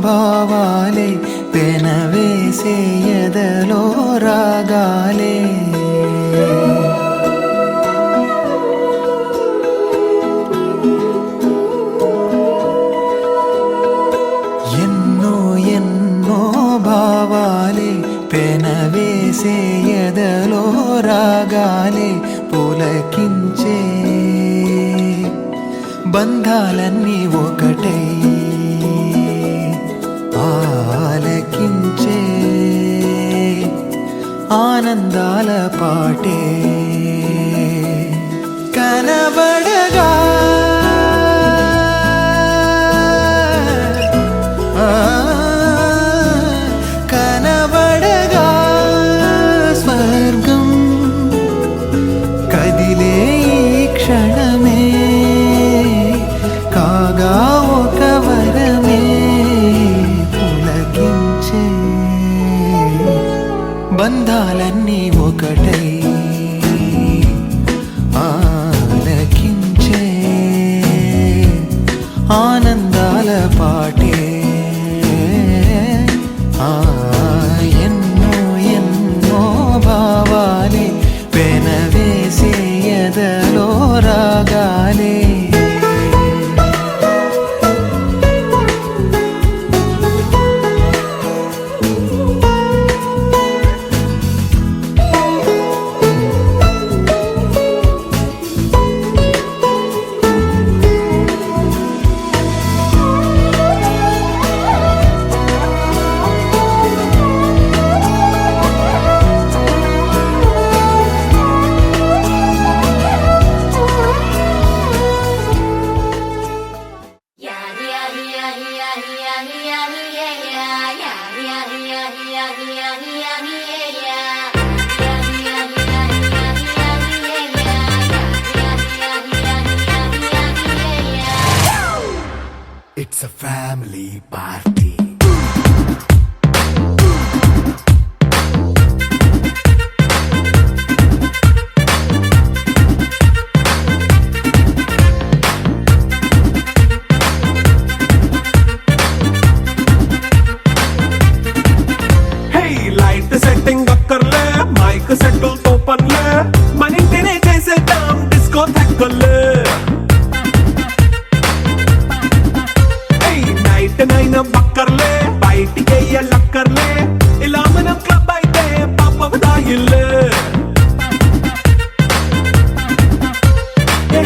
భావాలే పెనవేసే ఎదలో రాగాలే ఎన్నో ఎన్నో భావాలే పెనవేసే ఎదలో రాగాలే పులకించే బంధాలన్నీ ఒకటై ఆలకించే ఆనందాల పాటే కనబడగా కనబడగా స్వర్గం కదిలే ఈ క్షణమే కాగా ఒక వరమే పులకించే బంధాలన్నీ ఒకటై ఆలకించే ఆనందాల పాటే ఎన్నో ఎన్నో భావాలే పెనవేసే ఎదలో రాగాలే It's a family party. Hey, light setting akkarle, mic settle to panle, manintene chesedam disco thakkale. నైన బక్కర్లే బయటికి లక్కర్లే ఇలా మనం క్లబ్ అయితే పాపం దాయిల్లే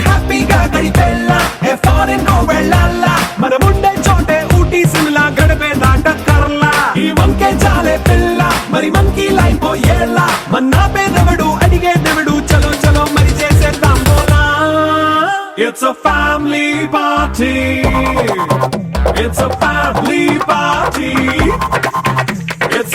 హ్యాపీగా గడిపెల్లా ఏ ఫారెన్ కో వెళ్ళాలా మనముండే చోటే ఊటీ సిమ్లా గడిపే దాటక్కర్లా ఈ వంకే చాలే పిల్ల మరి మంకీ లైఫ్ పోయేలా మన్నా పేదవడు అడిగేదెవడు చలో చలో మరి చేసేద్దాం బోలా It's a family party. It's a family party. It's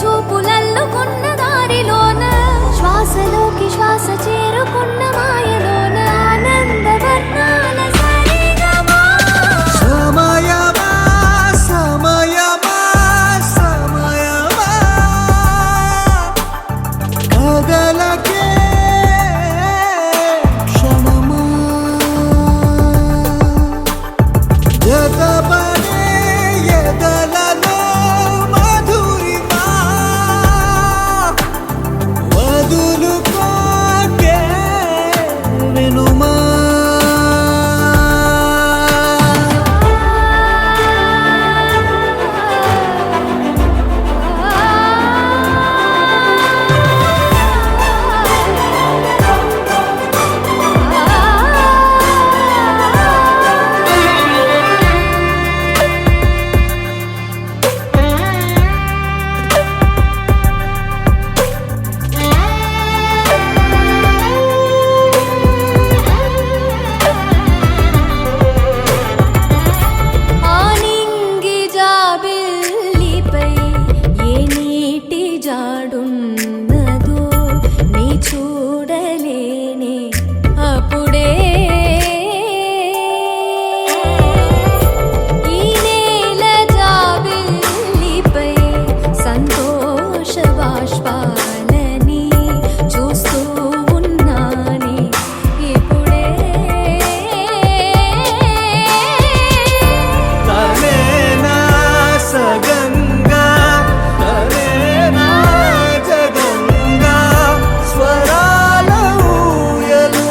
చూపులల్లుకున్న దారిలోన శ్వాసలోకి శ్వాస చేరుకున్న మాయలోన ఆనందవర్ణాల సరిగమా సమయమా సమయమా సమయమా కదలకే క్షణమా జతపడే ఎదలలో మధురిమా వదులుకోకే వినుమా ఆనింగి జాబిల్లిపై ఏ నీటి జాడున్నదో నీ చూడలేనే అప్పుడే ఈ నేల జాబిల్లిపై సంతోష బాష్పాలని చూస్తూ ఉన్నానే ఇప్పుడే తనేనా సగంగా తనేనా జగంగా స్వరాల ఊయలూగుతుండగా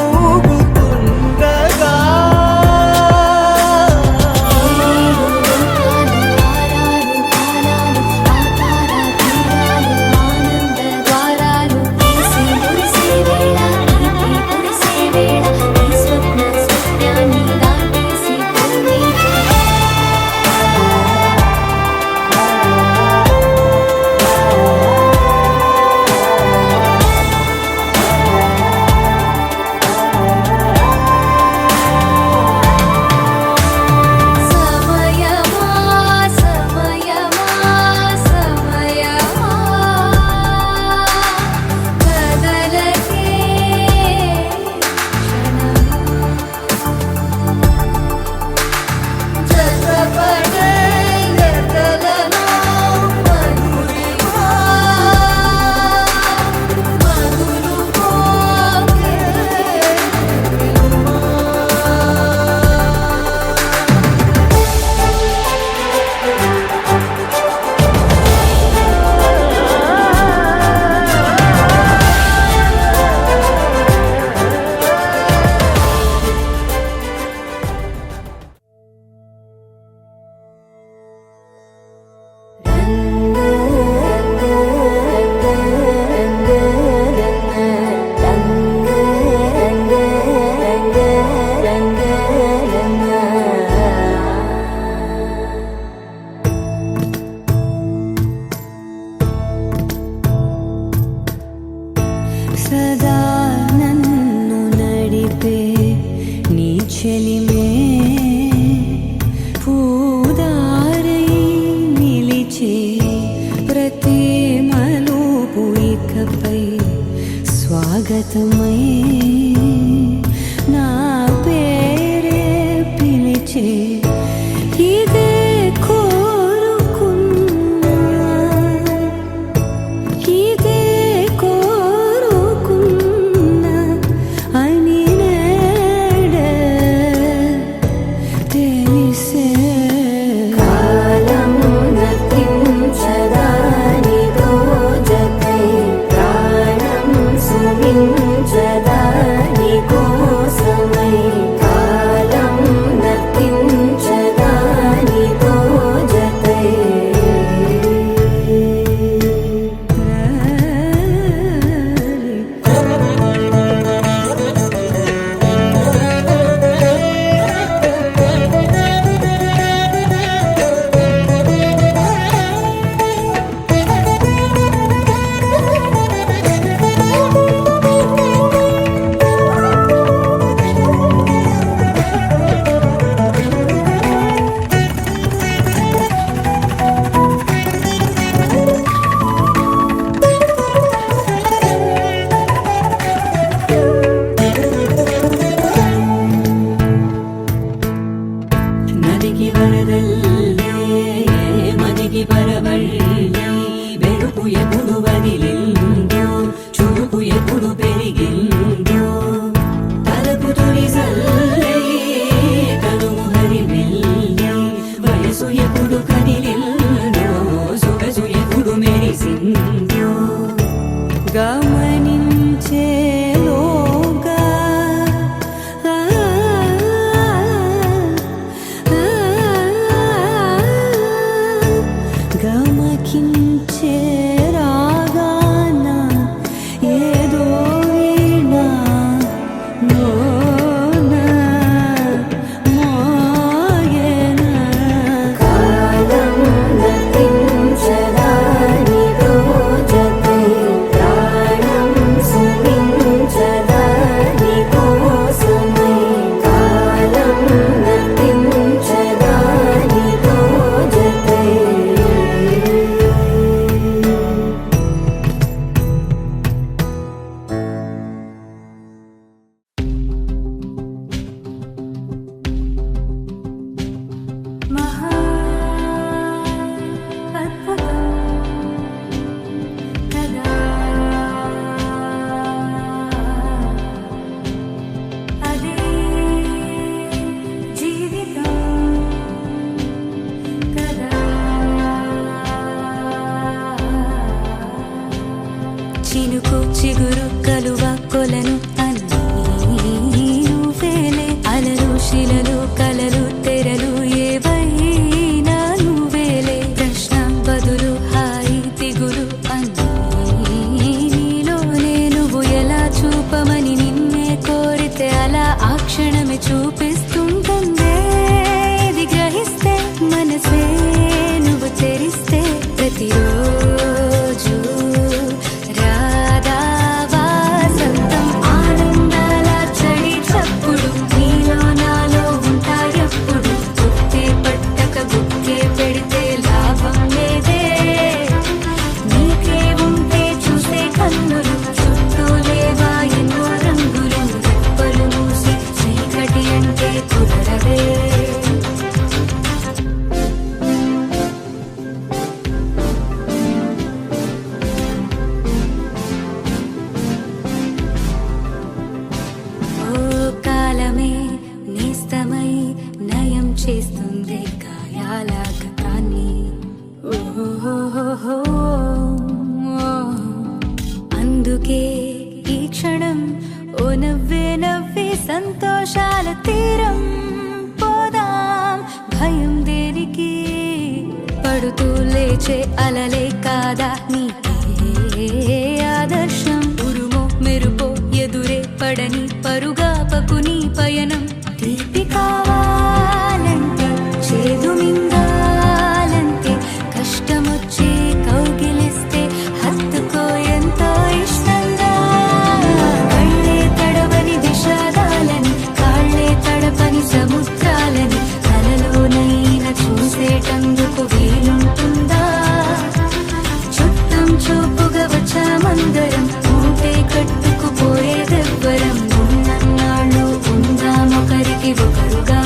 సదా నన్ను నడిపే నీ చెలిమే పూదారై నిలిచే ప్రతి మలుపు ఇకపై స్వాగతమై నా పేరే పిలిచే ఇదే కోరుకున్నా ఇదే కోరుకున్నా అని నేడే తెలిసే కాలం నతించదాని దోజకై ప్రాణం సుమించదా వెలిగి పరవళ్ళై వెలుపు ఎప్పుడు వదిలిందో చురుకు ఎప్పుడు పెరిగిందో తలపు తొలి సల్లై కనుము హరిమెల్లై వయసు ఎప్పుడు కదిలిందో సొగసు ఎప్పుడు మెరిసిందో గమనించేలోగా గమకించే రాగాన ఏదో వీణ మోన మోయన కాలం గతించదాని రోజకై ప్రాణం సుమించదాని కోసమై కాలం గతించదాని రోజకై మహా అద్భుతం కదా అదే జీవితం కదా చినుకు చిగురు కలువ కొలను అన్నీ నువ్వేలే అలలు శిలలు కలలు తెరలు ఏవైనా నువ్వేలే ప్రశ్న బదులు హాయి దిగులు అన్నీ నీలోనే నువ్వు ఎలా చూపమని నిన్నే కోరితే అలా ఆ క్షణమే చూపిస్తుంటుందే ఇది గ్రహిస్తే మనసే నువ్వు తెరిస్తే ప్రతిరోజు రాధా వాసంతం ఆనందాల చడి చప్పుడు నీలో నాలో ఉంటాయప్పుడు గుత్తే పట్టక గుత్తే పెడితే లాభం లేదే నీకే ఉంటే చూసే కన్నులు చుట్టూ లేవా ఎన్నో రంగులు రెప్పలు మూసి చీకటి అంటే కుదరదే ఓ కాలమే నేస్తమై నయం చేస్తుంది గాయాల గతాన్ని ఓహో అందుకే ఈ క్షణం ఓ నవ్వే నవ్వే సంతోషాల తీరం పోదాం భయం దేనికి పడుతూ లేచే అలలే కాదా నీకే ఆదర్శం ఉరుమో మెరుపో ఎదురే పడని పరుగాపకు నీ పయనం తీపి కావాలంటే చేదు మింగాలంటే కష్టమొచ్చి కౌగిలిస్తే హత్తుకో ఎంతో ఇష్టంగా కళ్ళే తడవని విషాదాలని కాళ్ళే తడపని సముద్రాలని కలలోనైనా చూసేటందుకు వీలుంటుందా చుట్టం చూపుగా వచ్చామందరం మూటే కట్టుకుపోయేదెవ్వరం ఉన్నన్నాళ్ళు ఉందామొకరికి ఒకరుగా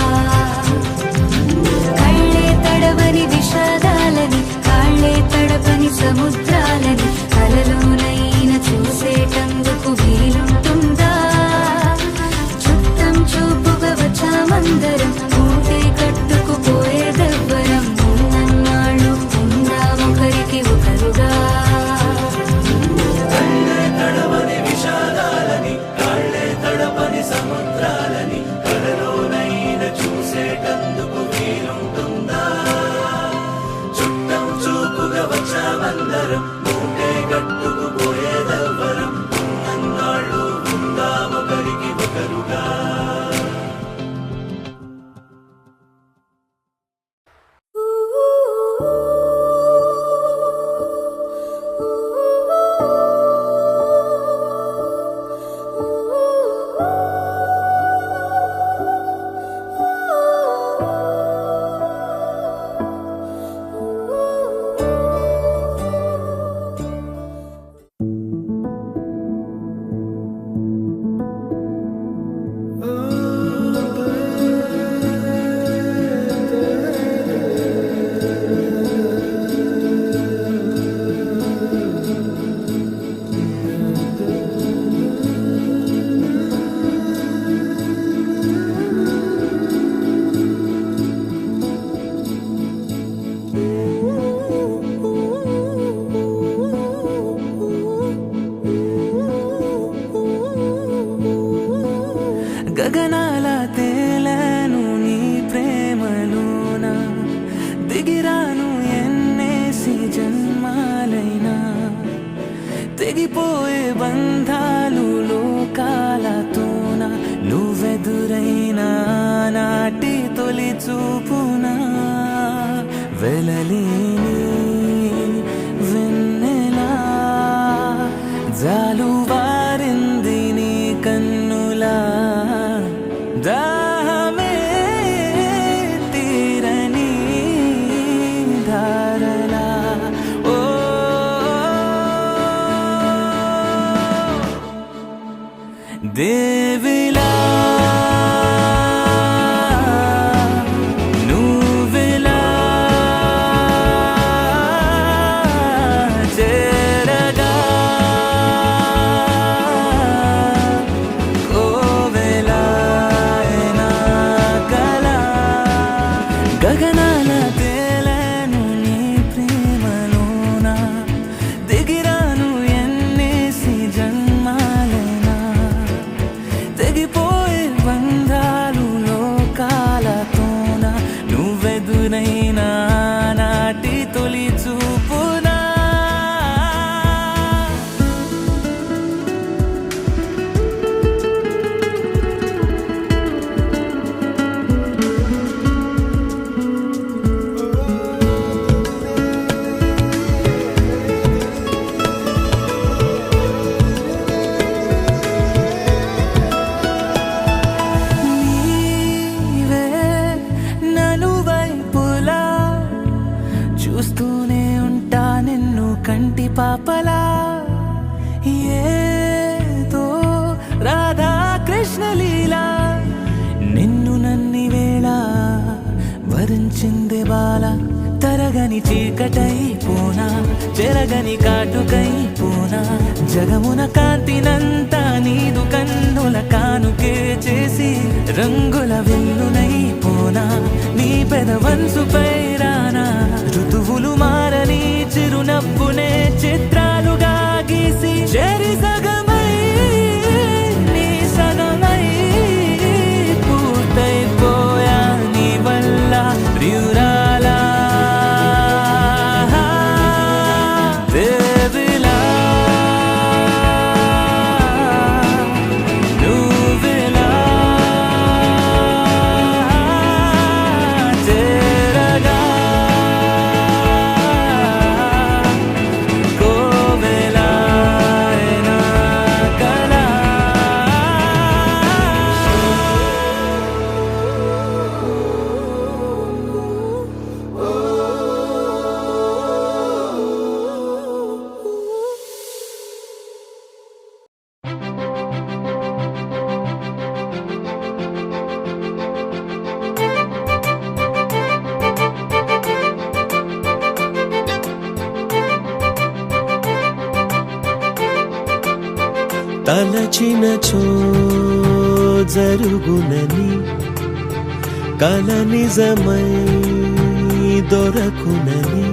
కళ్ళే తడవని విషాదాలని కాళ్ళే తడపని సముద్రాలని కలలోనైనా చూసేటందుకు వీలుంటుందా చుట్టం చూపుగా వచ్చామందరం మూటే కట్టుకుపోయేదెవ్వరం ఉన్నన్నాళ్ళు ఉందామొకరికి ఒకరుగా తడవని విషాదాలని కాళ్ళే తడపని సముద్రాలని కలలోనైనా చూసేటందుకు వీలుంటుందా చుట్టం చూపుగా వచ్చామందరం చూపున వెలలేని వెన్నెలా జాలువారింది నీ కన్నులా దాహమే తీరని ధారలా ఓ దేవిలా నువ్విలా చేరగా కోవెలా నా కల గగనాల తేలను నీ ప్రేమలోన దిగిరాను ఎన్నేసి జన్మాలైనా తెగిపోయే బంధాలు లోకాలతోన నువ్వెదురైనా నాటి తొలి చూపునా నీవే నలువైపులా చూస్తూనే ఉంటా నిన్ను కంటి పాపలా ఏదో రాధా కృష్ణ లీలా నిన్ను నన్ని వేళ వరించింది బాల తరగని చీకటై పోనా చెరగని కాటుకై పోనా జగమున కాంతినంతా నీదు కన్నుల కానుకే చేసి రంగుల వెన్నునై పోనా నీ పెదవంచుపై రానా ఋతువులు మారని చిరునవ్వునే చిత్రాలుగా గీసి చెరి సగమై నీ సగమై పూర్తయిపోయా నీ వల్ల ప్రియురాలా దేవిలా నువ్విలా చేరగా కోవెలా నా కల తలచినచో జరుగునని కల నిజమై దొరకునని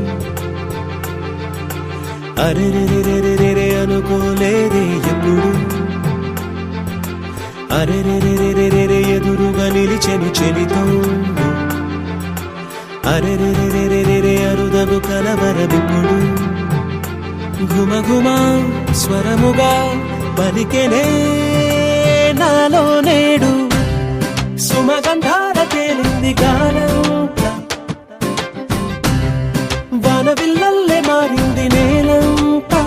అరెరెరెరెరెరె అనుకోలేదే ఎప్పుడు అరెరెరెరెరెరె ఎదురుగా నిలిచెను చెలితోండు అరెరెరెరెరెరె అరుదగు కలవరమిప్పుడు ఘుమఘుమ స్వరముగా పలికెనే నాలో నేడు సుమగంధాల తేలింది గానంతా వానవిల్లల్లే మారింది నేలంతా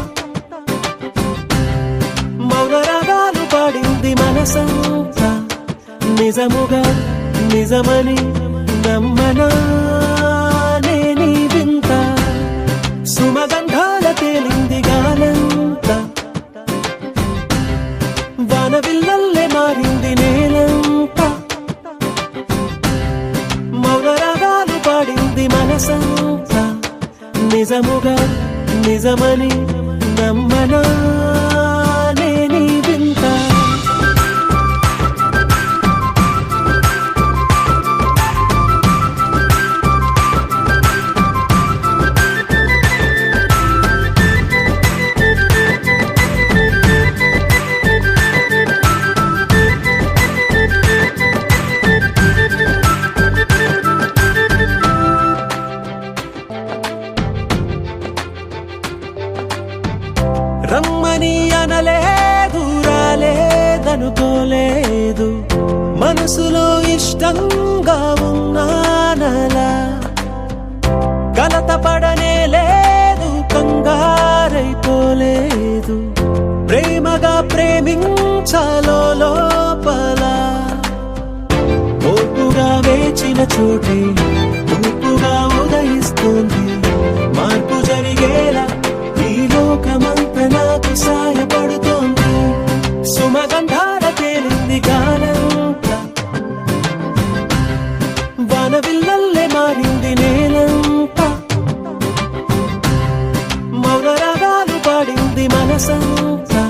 మౌనరాగాలు పాడింది మనసంతా నిజముగా నిజమని నమ్మనా నేనీ వింత సుమగంధాల తేలింది గానంతా వానవిల్లల్లే మారింది నేలంతా మౌనరాగాలు పాడింది మనసంతా నిజముగా నిజమని నమ్మనా నేనీ వింత రమ్మని అనలేదు రాలేదనుకోలేదు మనసులో ఇష్టంగా ఉంది ఉన్నానలా కలత పడనే లేదు కంగారైపోలేదు ప్రేమగా ప్రేమించాలో లోపల ఓపుగా వేచిన చోటే ఊపుగా ఉదయిస్తుంది మార్పు జరిగేలా ఈ లోకమంతా నాకు సాయపడుతోంది సుమగంధాల తేలింది గానంతా వానవిల్లల్లే మారింది నేలంతా మౌన రాగాలు పాడింది మనసంతా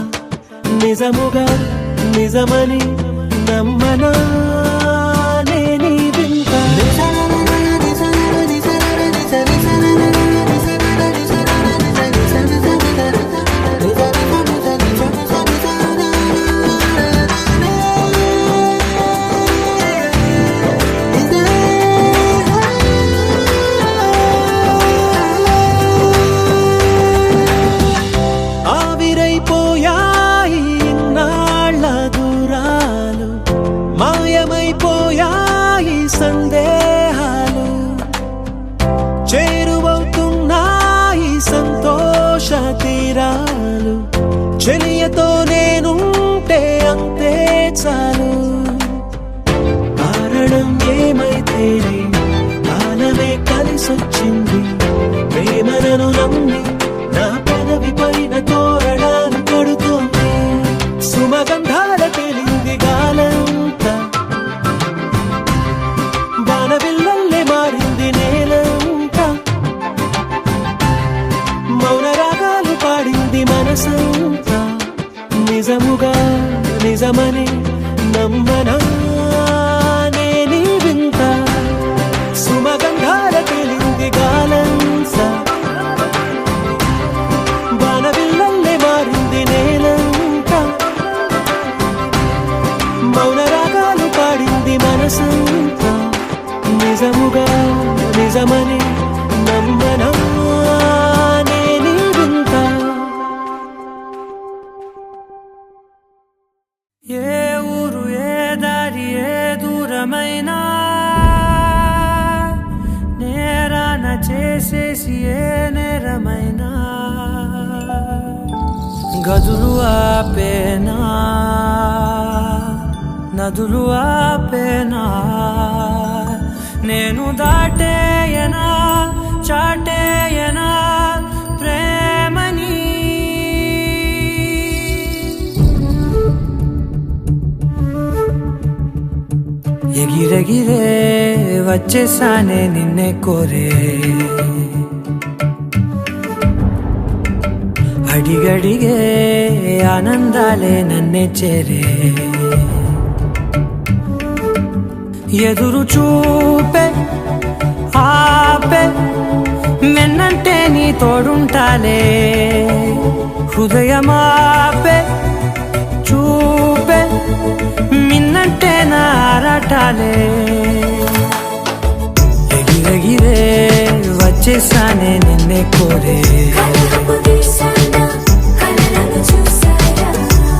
నిజముగా నిజమని నమ్మనా నేనీ వింత ఆవిరైపోయాయి ఇన్నాళ్ళ దూరాలు మాయమైపోయాయి సందేహాలు చేరువవుతున్నాయి సంతోష తీరాలు చెలియతో నేనుంటే అంతే చాలు కారణం ఏమైతేనే కాలమే కలిసొచ్చింది ప్రేమలను నమ్మి నా పెదవి పైన తోరణాలు కడుతోంది సుమగంధాల తేలింది గాలంతా వానవిల్లల్లే మారింది నేలంతా మౌన రాగాలు పాడింది మనసంతా నిజముగా నిజమని నమ్మనా నేనీ వింత సుమగంధాల తేలింది గాలంతా వానవిల్లల్లే మారింది నేలంతా మౌన రాగాలు పాడింది మనసంతా నిజముగా నిజమని నమ్మనా నేనీ వింత ఏ ఊరు ఏ దారి ఏ దూరమైనా నేరాన చేసేసి ఏ నేరమైనా గదులు ఆపేనా నదులు ఆపేనా నేను దాటేయనా చాటేయనా ప్రేమని ఎగిరెగిరే వచ్చేసానే నిన్నే కోరే అడిగడిగే ఆనందాలే నన్నే చేరే ఎదురు చూపే ఆపే వెన్నంటే నీ తోడుంటాలే హృదయమాపే చూపే మిన్నంటే నా ఆరాటాలే ఎగిరెగిరే వచ్చేసానే నిన్నే కోరే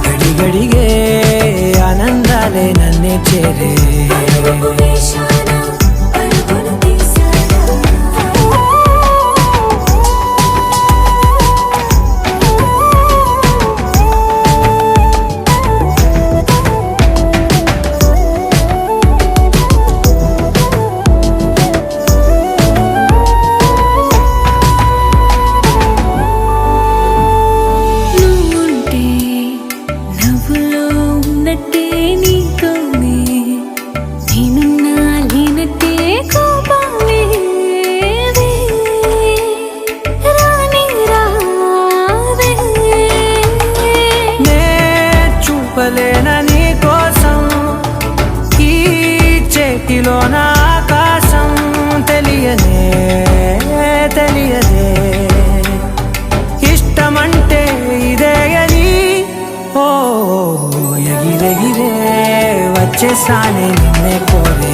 అడిగడిగే ఆనందాలే నన్నే చేరే చేతిలోన ఆకాశం తెలియదే తెలియదే ఇష్టమంటే ఇదే అని ఓ ఎగిరెగిరే వచ్చేసానే నిన్నే కోరే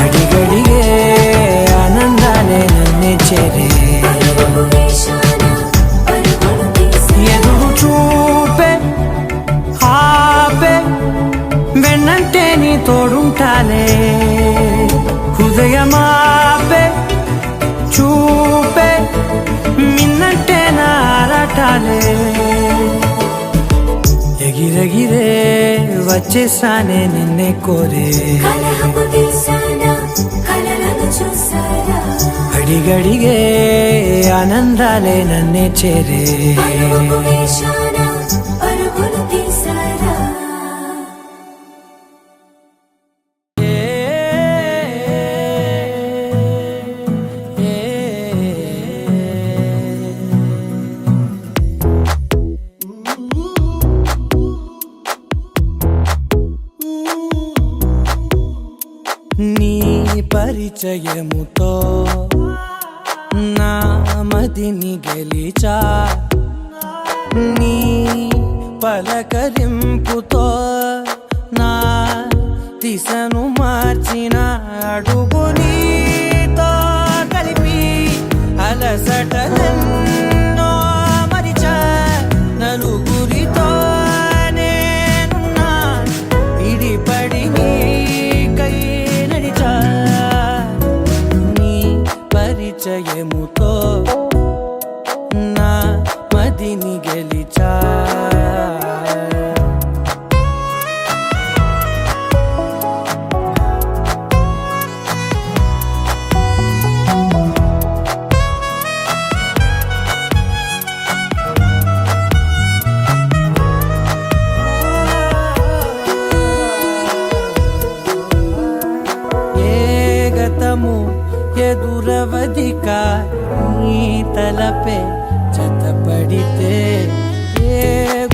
అడిగడిగే ఆనందాలే నన్నే చేరే ఎదురు చూపే ఆపే వెన్న చాలే హృదయమాపే చూపే మిన్నంటే నారాటాలే ఎగిరెగిరే వచ్చేసానే నిన్నే కోరే కలహపు తీసానా కలలను చూసారా అడిగడిగే ఆనందాలే నన్నే చేరే పరుగు వేశానా పరుగులు తీసారా నీ పరిచయముతో నా మదిని గెలిచా నీ పలకరింపుతో నా దిశను మార్చిన అడుగు నీతో కలిపి అలసటలెన్నో మరిచా నలుగురితో నేనున్నా విడిపడి నీకై నడిచా నీ పరిచయముతో నా మదిని గెలిచా ఏ గతము ఎదురవదిక నీ తలపే జతపడితే ఏ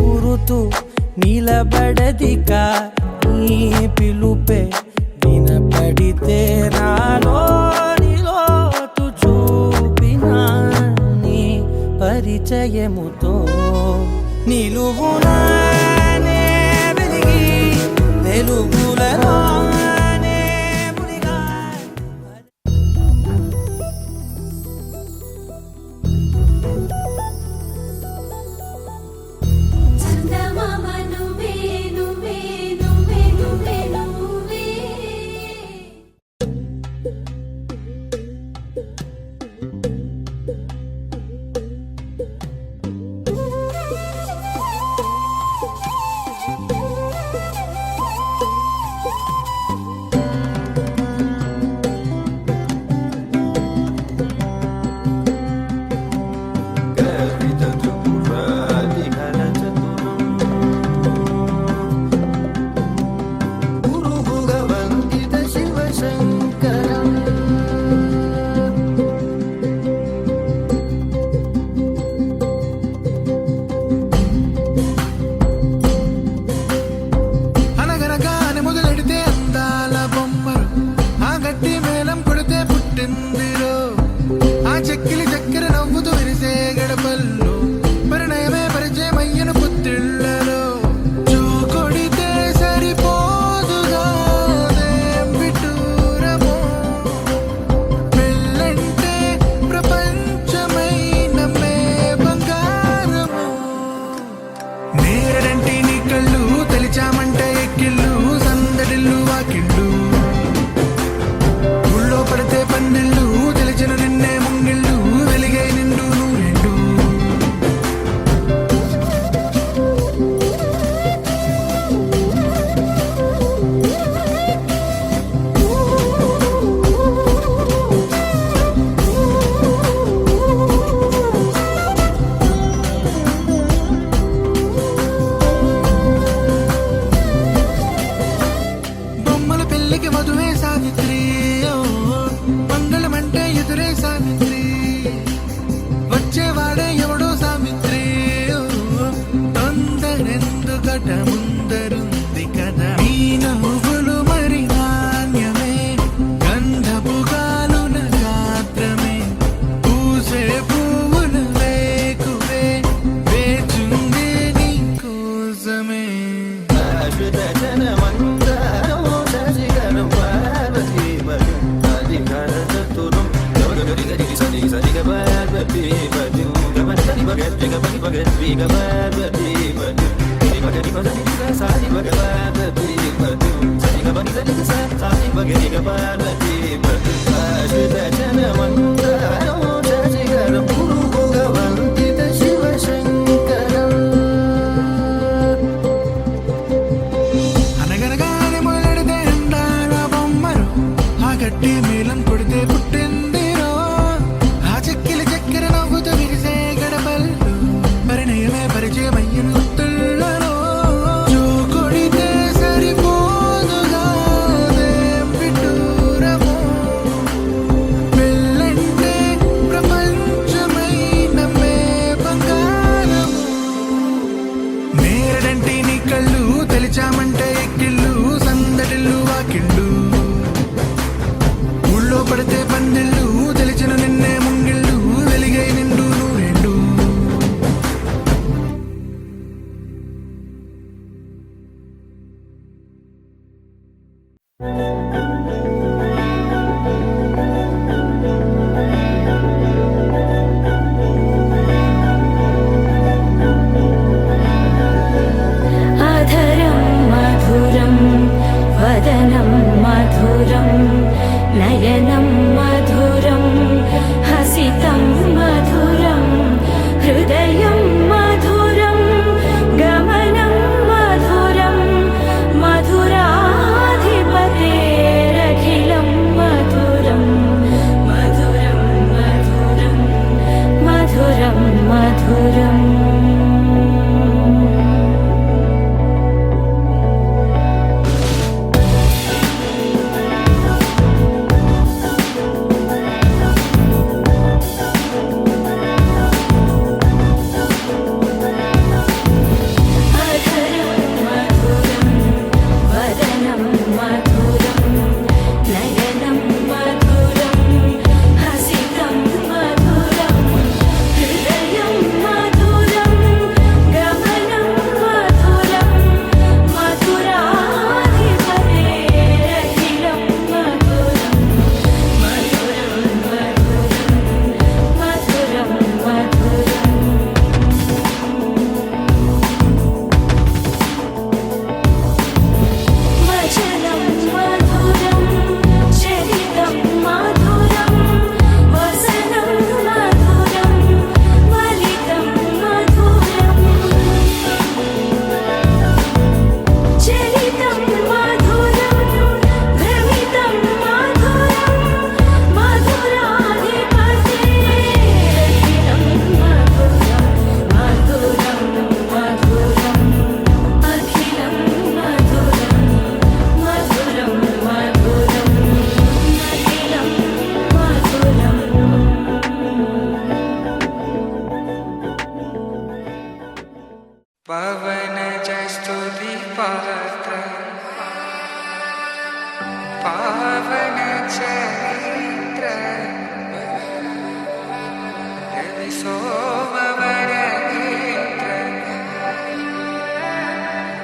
గురుతు నిలబడదిక నీ పిలుపే వినపడితే నాలో నిలోతు చూపిన నీ పరిచయముతో నిలువునానే వెలిగి వెలుగులలోనే మునిగా చందమామ నువ్వే నువ్వే నువ్వే నువ్వే నువ్వే అనగనగానే మొదలెడితే అందాల బొమ్మరు ఆ గట్టి మేళం కొడితే పుట్టిందిరో ఆ చెక్కిలి చక్కెర నవ్వుతూ విరిసే గడపల్లో పరిణయమే పరిచయమయ్యను పుత్తిళ్లలో చూ కొడితే సరిపోదుగా అదేం విటూరమో పెళ్ళంటే ప్రపంచమై నమ్మే బంగారము నేరంటి నీ కళ్ళు తెలిచామంటే ఎక్కిళ్ళు సందడిల్లు వాకిళ్ళు ఊళ్ళో పడితే పందిళ్ళు తెలిచిన నిన్నే ముంగిళ్ళు వెలిగే నిండు నూరెండు బొమ్మల పెళ్లికి మధువే సావిత్రి ఓ, మంగళమంటే ఎదురే సావిత్రి వచ్చేవాడే ఎవడో సావిత్రి ఓ, తొందరెందుకట ముందరుంది కదా ఈ నవ్వులు మరి నాణ్యమే గంధపు గాలున గాత్రమే పూసే పువ్వుల వేకువే వేచుందే నీ కోసమే అనగనగానే మొదలెడితే అందాల బొమ్మరు ఆ గట్టి మేళం కొడితే పుట్టిందిరో ఆ చెక్కిలి చక్కెర నవ్వుతూ విరిసే గడపల్లు పరిణయమే పరిచయమయ్యను గుర్తులలో జో కొడితే సరిపోదుగా విడ్డూరము పెళ్ళంటే ప్రపంచమైన మే బంగారము నేరడంటే నీ కళ్ళు తెలిచామంటే ఎక్కిళ్ళు సందడిల్లు వాకిళ్ళు ఊళ్ళో పడితే పందిళ్ళు తెలిచిన నిన్నే ముంగిళ్ళు వెలిగై నిండు నూరెండు अधरं मधुरं वदनं मधुरं नयनं मधुरं हसितं मधुरं हृदयं मधुरं गमनं मधुरं मधुराधिपतेरखिलं मधुरं मधुरं मधुरं मधुरं मधुरम् अधरं मधुरं वदनं मधुरं नयनं मधुरं हसितं मधुरं हृदयं मधुरं गमनं मधुरं मधुराधिपतेरखिलं मधुरं मधुरं मधुरं मधुरं वचनं मधुरं चरितं मधुरं वसनं मधुरं वलितं मधुरं चरितं मधुरं भ्रमितं मधुरं मधुराधिपतेरखिलं मधुरं मधुरं मधुरम् अखिलं मधुरं मधुरं मधुरम् अखिलं मधुरम् पवनजस्तुति पात्र पावन चरित्र रवि सोमवरनेत्र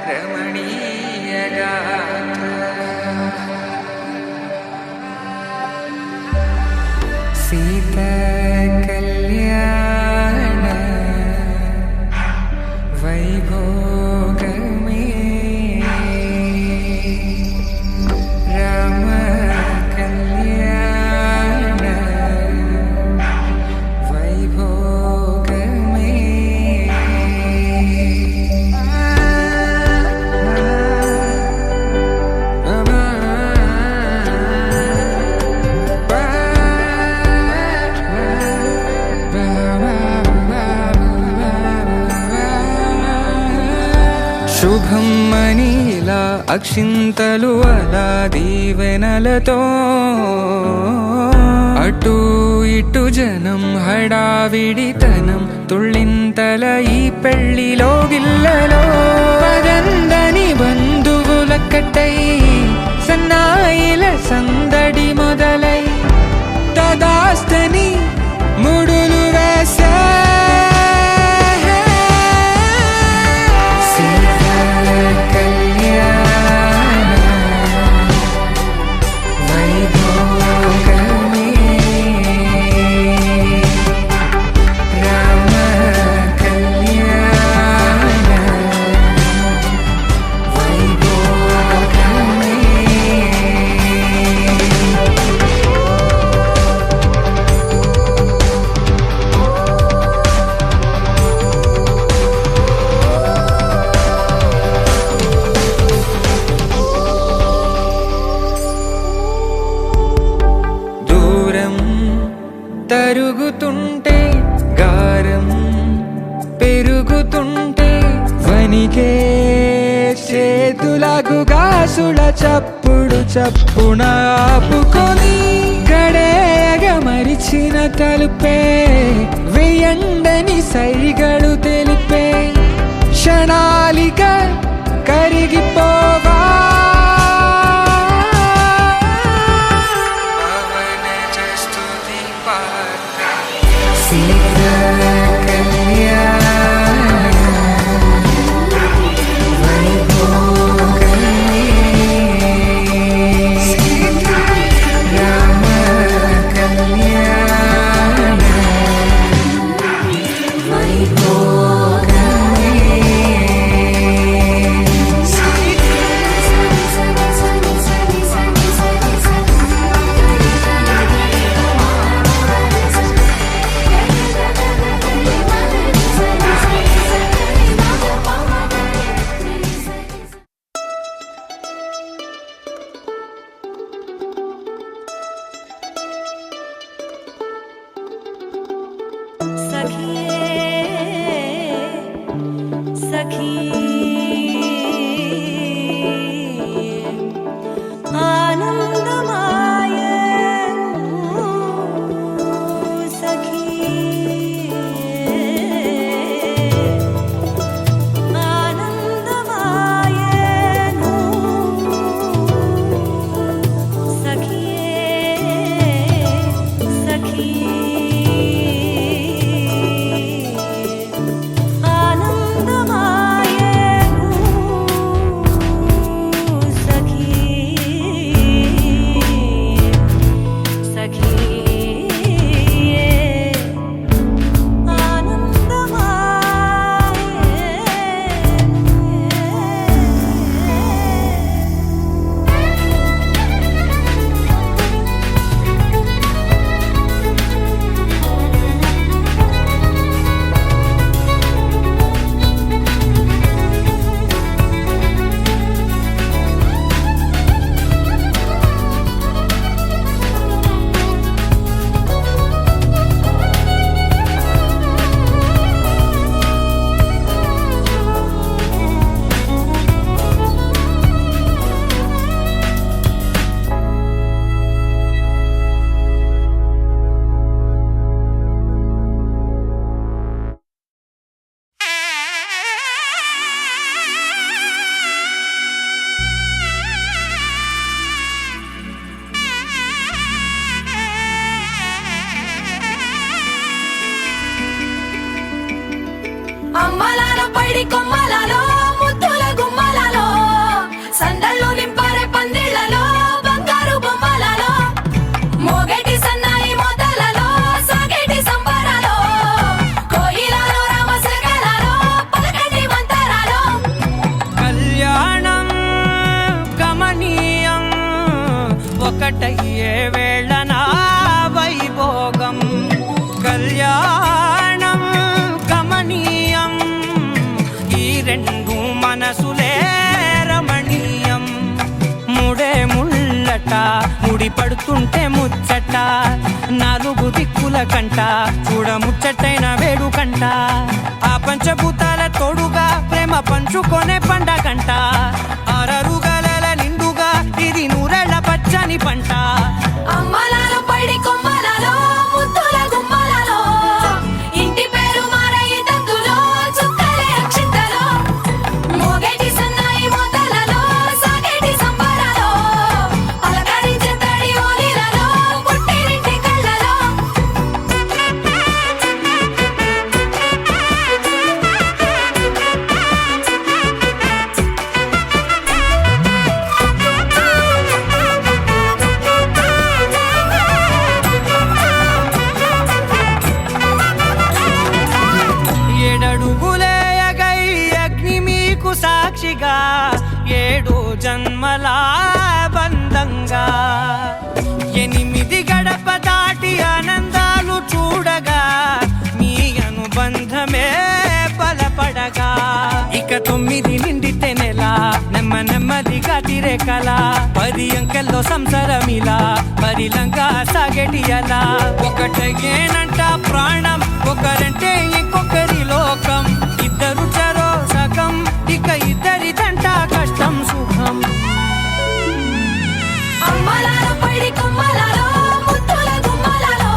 रमणीय गात्र सीता कल्याण वैभोगमे राम कल्याण वैभोगमे శుభం మనీలా అక్షింతలు అలా దీవెనలతో అటు ఇటు జనం హడావిడితనం తుళ్ళింతల ఈ పెళ్లిలో గిల్లలో పదందని బంధువులక్కటై సన్నాయిల సందడి మొదలై తదాస్తని ముడులు వేసా తరుగుతుంటే గారం పెరుగుతుంటే వనికే చేతులకు గాసుల చప్పుడు చప్పున ఆపుకొని గడేయగ మరిచిన తలుపే వెయ్యండని సైగడు తెలిపే క్షణాలిక కరిగిపోవా అమ్మలాలో పైడి కొమ్మలలో ముద్దుల గుమ్మలలో సందళ్ళు నింపారే పందిళ్లలో బంగారు బొమ్మలలో మోగేటి సన్నాయి మోతలలో సాగేటి సంబరాలో కోయిలలో రామశకలలో పలకటి మంతరాలో కళ్యాణం గమనీయం ఒకటయ్యే వేళ నా వైభోగం కళ్యాణం గమనీయం ఈ రెండు మనసులే రమణీయం ముడే ముళ్ళట ముడి పడుతుంటే ముచ్చట నాలుగు దిక్కుల కంట చూడ ముచ్చటైన వేడుకంట ఆ పంచభూతాల తోడుగా ప్రేమ పంచుకొనే పండగంట ఆరరుగల నిండుగా ఇది నూరెళ్ళ పచ్చని పంట అమ్మలాలో పైడి కొమ్మలలో ముద్దుల గుమ్మలలో ఇంటి పేరు మారయి తంతులో చుక్కలే అక్షింతలో మోగేటి సన్నాయి మోతలలో సాగేటి సంబరాలో పలకరించే తడి ఓలిలలో పుట్టినింటి కళ్ళలో తీరే కల 10 అంకెల్లో సంసారమిలా పరిలంగా సాగేటియలా ఒకటేనంట ప్రాణం ఒకరంటే ఇంకొకరి లోకం ఇద్దరు చరో సగం ఇక ఇద్దరిదంట కష్టం సుఖం అమ్మలాలో పడి కొమ్మలాలో ముత్తుల గుమ్మలాలో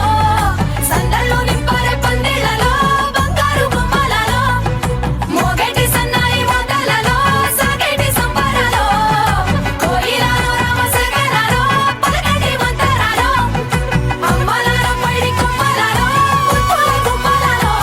సందళ్ళు నింపారే పందిళ్ళలో బంగారు గుమ్మలాలో మోగేటి సన్నాయి మోతలలో సాగేటి సంబరాలో కోయిలాలో రామశేఖరాలో పలకటి మంతరాలో అమ్మలాలో పడి కొమ్మలాలో ముత్తుల గుమ్మలాలో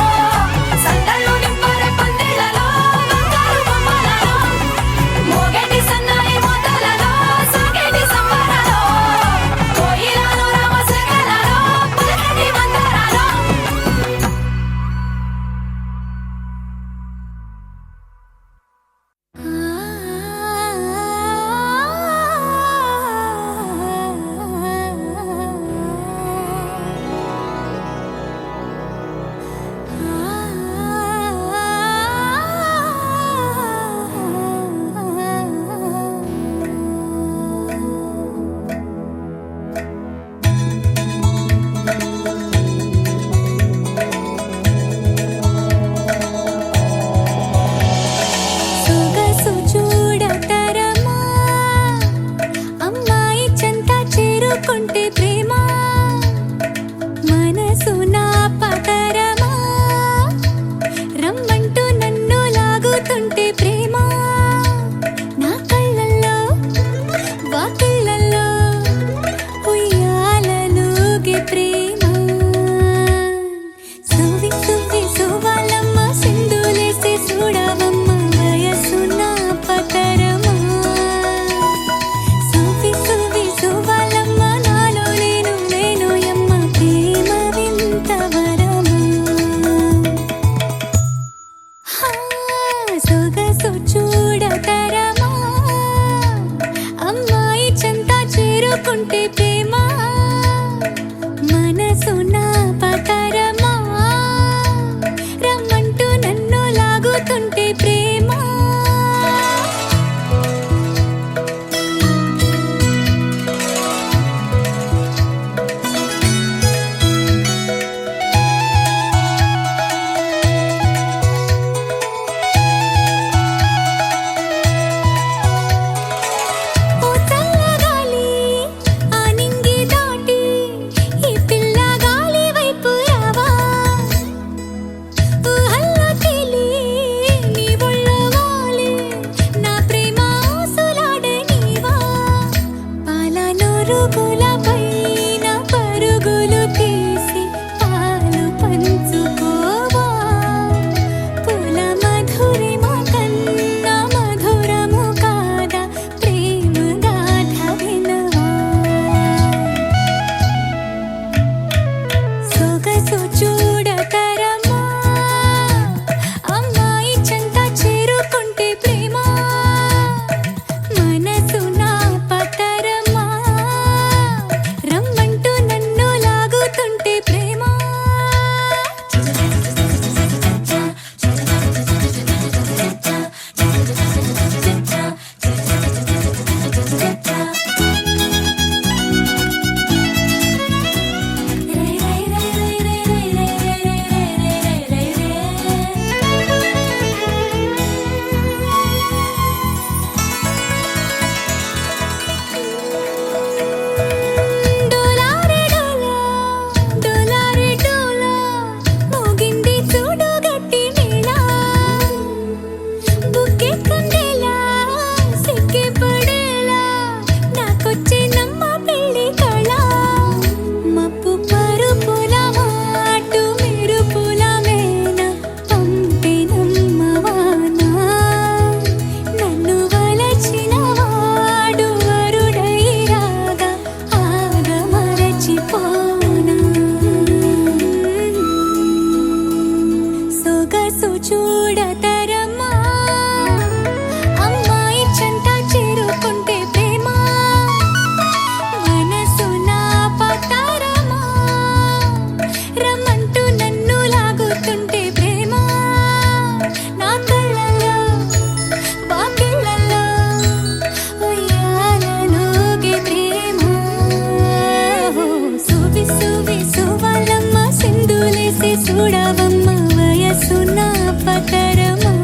సువాలమ్మ సింధులేసి చూడవమ్మ వయసు నా పతరమా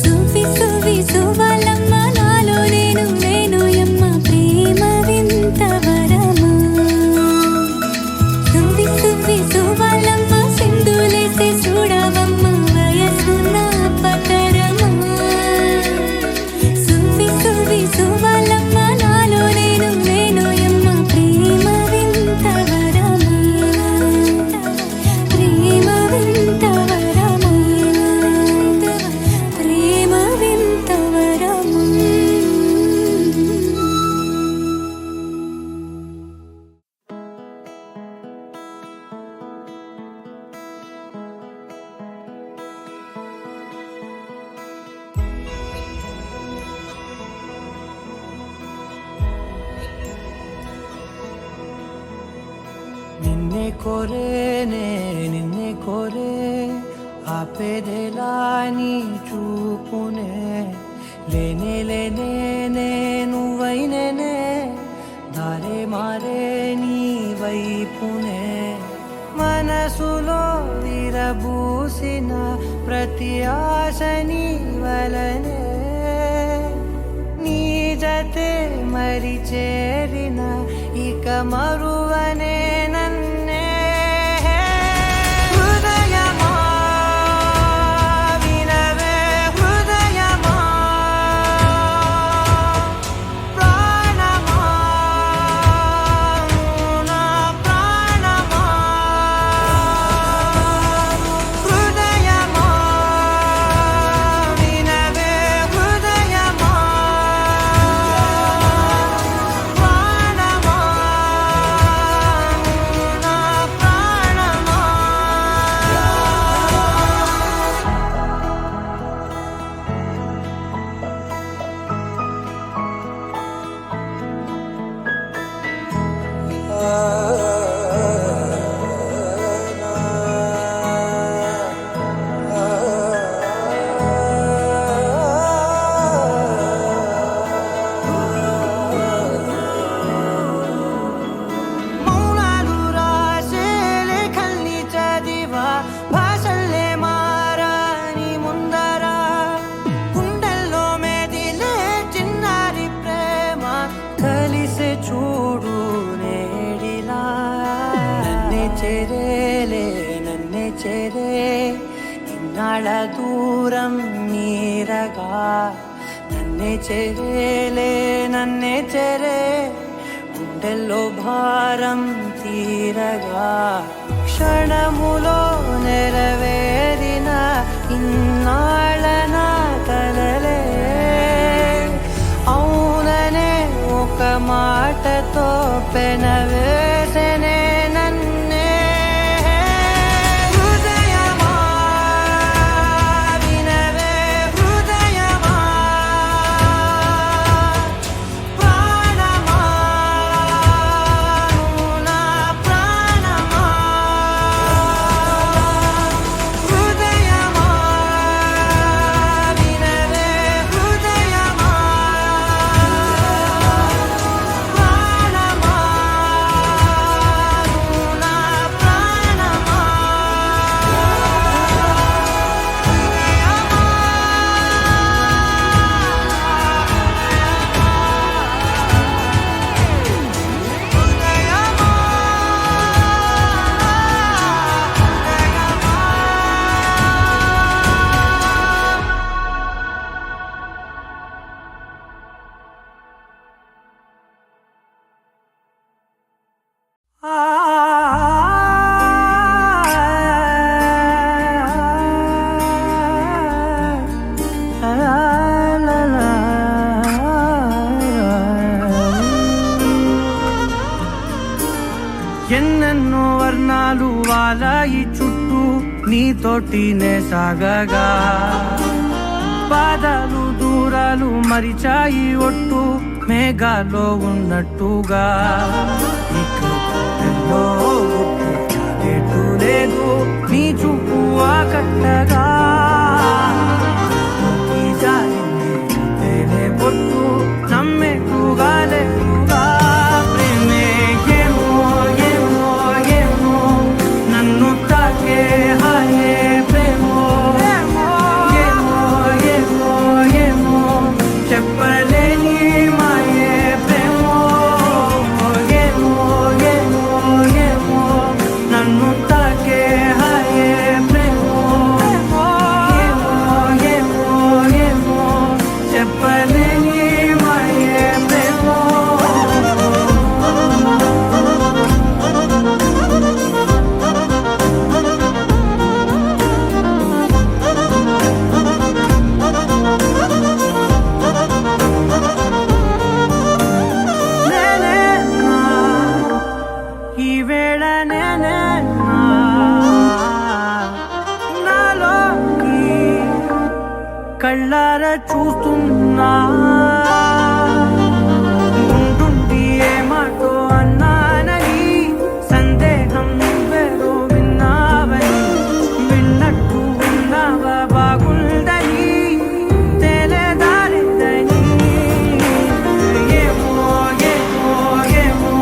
సువి సువి సువాలమ్మ నాలో నేను వేణుయమ్మ ప్రేమ వింత వరమా సువి సువి సువాలమ్మ సింధులేసి చూడవమ్మ వయసు నా పతరమా సువి సువి సువాలమ్మ నాలో నేను వేణుయమ్మ ప్రేమ వింత వరమా ప్రేమ వింత వరమా ప్రేమ వింత వరమా. నిన్నే కోరేనే నిన్నే కోరే ఆపేదేలా నీ చూపునే లేనే లేనే నువ్వైనేనే దారే మారే నీ వైపునే మనసులో విరబూసిన ప్రతి ఆశ నీ వలనే నీ జతే మరి చేరిన ఇక మరువనే నన్నే హృదయమా వినవే హృదయమా ప్రాణమా నా ప్రాణమా హృదయమా వినవే హృదయమా ప్రాణమా నా ప్రాణమా. మౌనాలు రాసే లేఖల్ని చదివా భాషల్లే మారాని ముందర గుండెల్లో మెదిలే చిన్నారి ప్రేమ కలిసే చూడు నేడిలా నన్నే చేరేలే నన్నే చేరే ఇన్నాళ్ళ దూరం మీరగా నన్నే చేరేలే నన్నే చేరే గుండెల్లో భారం తీరగా క్షణములో నెరవేరిన ఇన్నాళ్ళ నా కలలే అవుననే ఒక మాటతో పెనవేసనే నన్నే హృదయమా వినవే హృదయమా ప్రాణమా నా ప్రాణమా హృదయమా వినవే హృదయమా ప్రాణమా నా ప్రాణమా. ఎన్నెన్నో వర్ణాలు వాలాయి చుట్టూ నీతోటినే సాగగా పాదాలు దూరాలు మరిచాయి ఒట్టు మేఘాలో ఉన్నట్టుగా ఇక గుండెల్లో గుట్టు చాలేటు లేదు నీ చూపు ఆకట్టగా ఈ జాలిని తేనే పొట్టు నమ్మేట్టుగా లేటుగా ప్రేమే ఏమో ఏమో వేళ నేనే నాలోకి కళ్ళారా చూస్తున్నా ఉంటుండి ఏమాటో అన్నానని సందేహం నువ్వేదో విన్నావని విన్నట్టు ఉన్నావా బాగుందని తెలియదారిదని ఏమో ఏమో ఏమో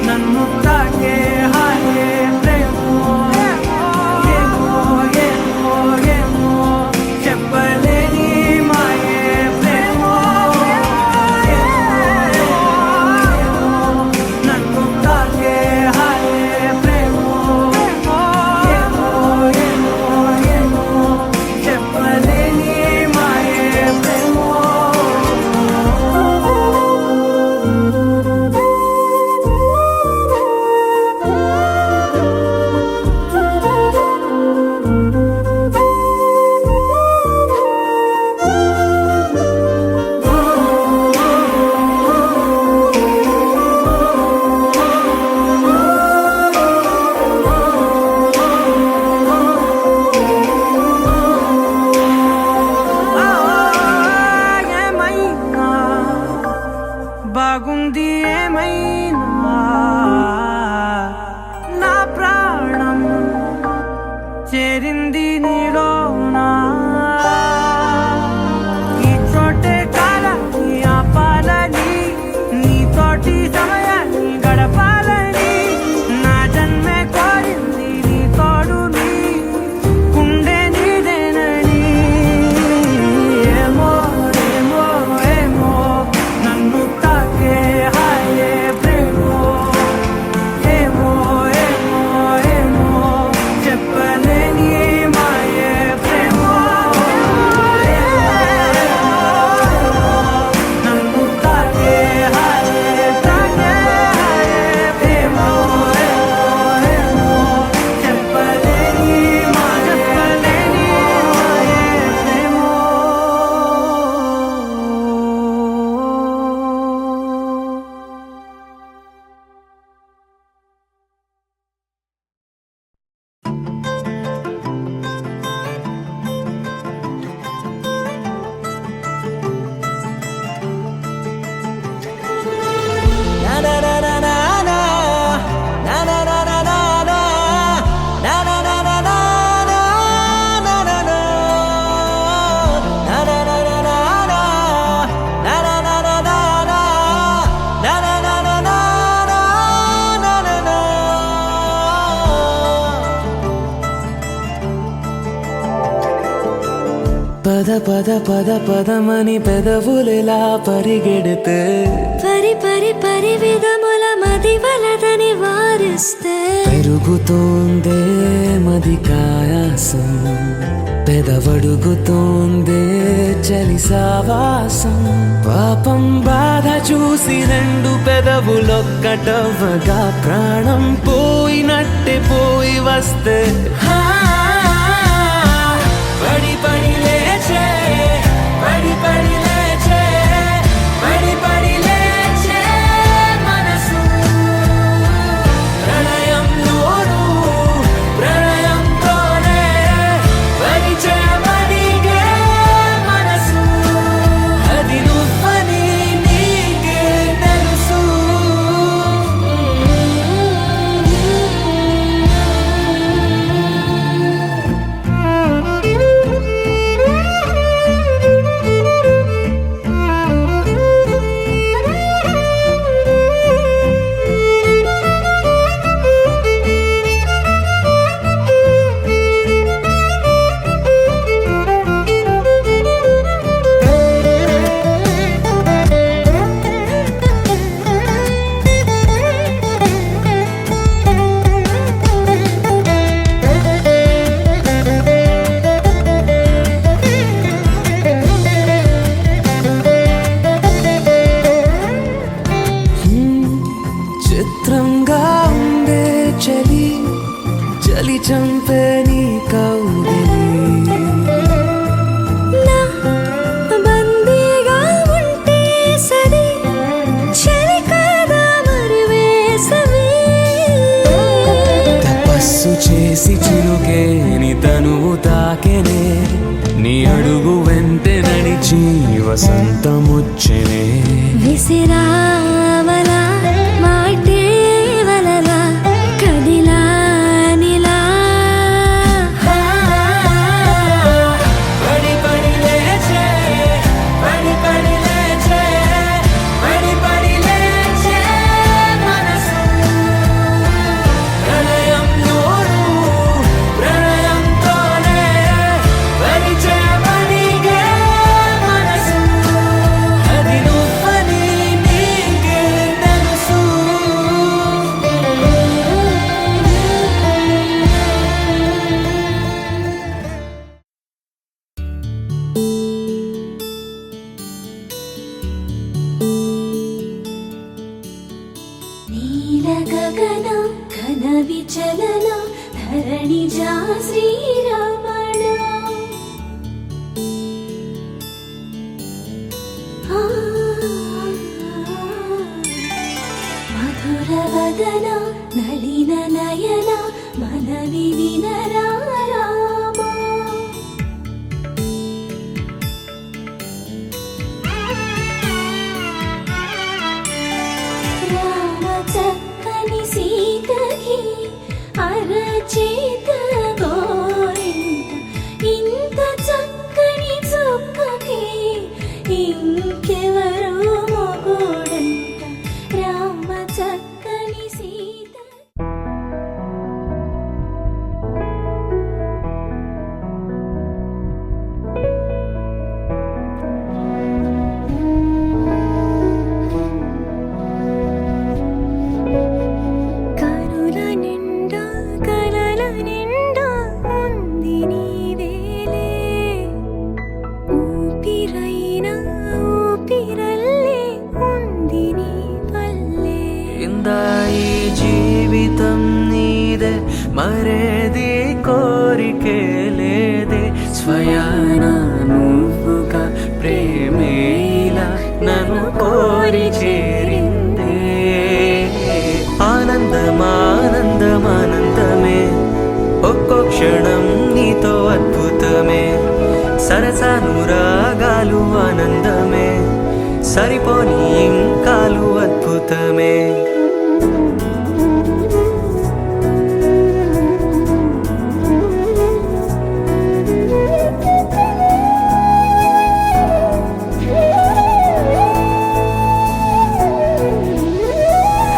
నన్ను తాకే హాయే ప్రేమో ఏమో ఏమో ఏమో చెప్పలేని మాయే ప్రేమో నన్ను తాకే హాయే ప్రేమో ఏమో ఏమో ఏమో చెప్పలేని మాయే ప్రేమో ఏమైనా బాగుంది ఏమైనా నా ప్రాణం చేరింది నీలోనా ఈ చోటే కాలాన్ని ఆపాలని నీతోటి సమయాన్ని గడపాలని నా జన్మే కోరింది నీ తోడుని గుండె నీదేనని ఏమో ఏమో ఏమో నన్ను తాకే హాయే ప్రేమో ఏమో ఏమో ఏమో చెప్పలేని మాయే ప్రేమో నన్ను తాకే హాయే ప్రేమో ఏమో చెప్పలేని మాయే ప్రేమో పద పద పద పదమని పెదవులెలా పరిగెడితే పరి పరి పరి విధముల మది వలదని వారిస్తే పెరుగుతోందే మది కాయాసం పెదవడుగుతోందే చలి సావాసం పాపం బాధ చూసి రెండు పెదవులొక్కటవ్వగా ప్రాణం పోయినట్టే పోయి వస్తే పడి పడి లేచే పడి పడి లేచే పడి పడి లేచే మనసు ప్రణయంలోను ప్రణయంతోనే పరిచయమడిగే మనసు అది నువ్వని నీకే తెలుసు చిత్రంగా ఉండే చలి చలి చంపే నీ కౌగిలి నా బందీగా ఉంటే సరి చలి కాదా మరి వేసవి వసంతముచ్చనే విసిరావల మాటే వలల కదిలా నిలా పడి పడి లేచే పడి పడి లేచే పడి పడి లేచే మనసు ప్రళయం నోరు ప్రళయంతోనే పరిచే పడిగే మనసు అది నువ్వని నీకే తెలుసు నీల గగన ఘన విచలన ధరణి జా శ్రీరమణ మధుర వదన నళిన నయన మనవి వినరా రామా రామ చక్కని సీతకి అరచేత గోరింట ఇంత చక్కని చుక్కకి ఇంకెవరు మొగుడంట రామ చక్కని సీత కనుల నిండా కలల నిండా ఉంది నీవేలే ఊపిరైన ఊపిరల్లే ఉంది నీ పల్లె ఇందా ఈ జీవితం నీదే మరేది కోరికే లేదే స్వయాన నువ్వుగా ప్రేమే ఇలా నన్ను కోరి చేరిందే ఆనందమానందమానందమే ఒక్కో క్షణం నీతో అద్భుతమే సరసానురాగాలు ఆనందమే సరిపోని ఇంకాలు అద్భుతమే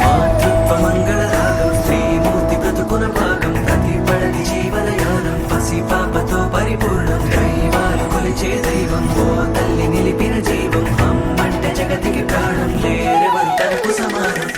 మాతృత్వ మంగళరాగం శ్రీమూర్తి బ్రతుకున భాగం ప్రతి పడది జీవనయానం పసి పాపతో పరిపూర్ణం దైవాలు కొలిచే దైవం ఓ తల్లి నిలిపిన జీవం అమ్మంటే జగతికి ప్రాణం లేరెవరు తనకు సమానం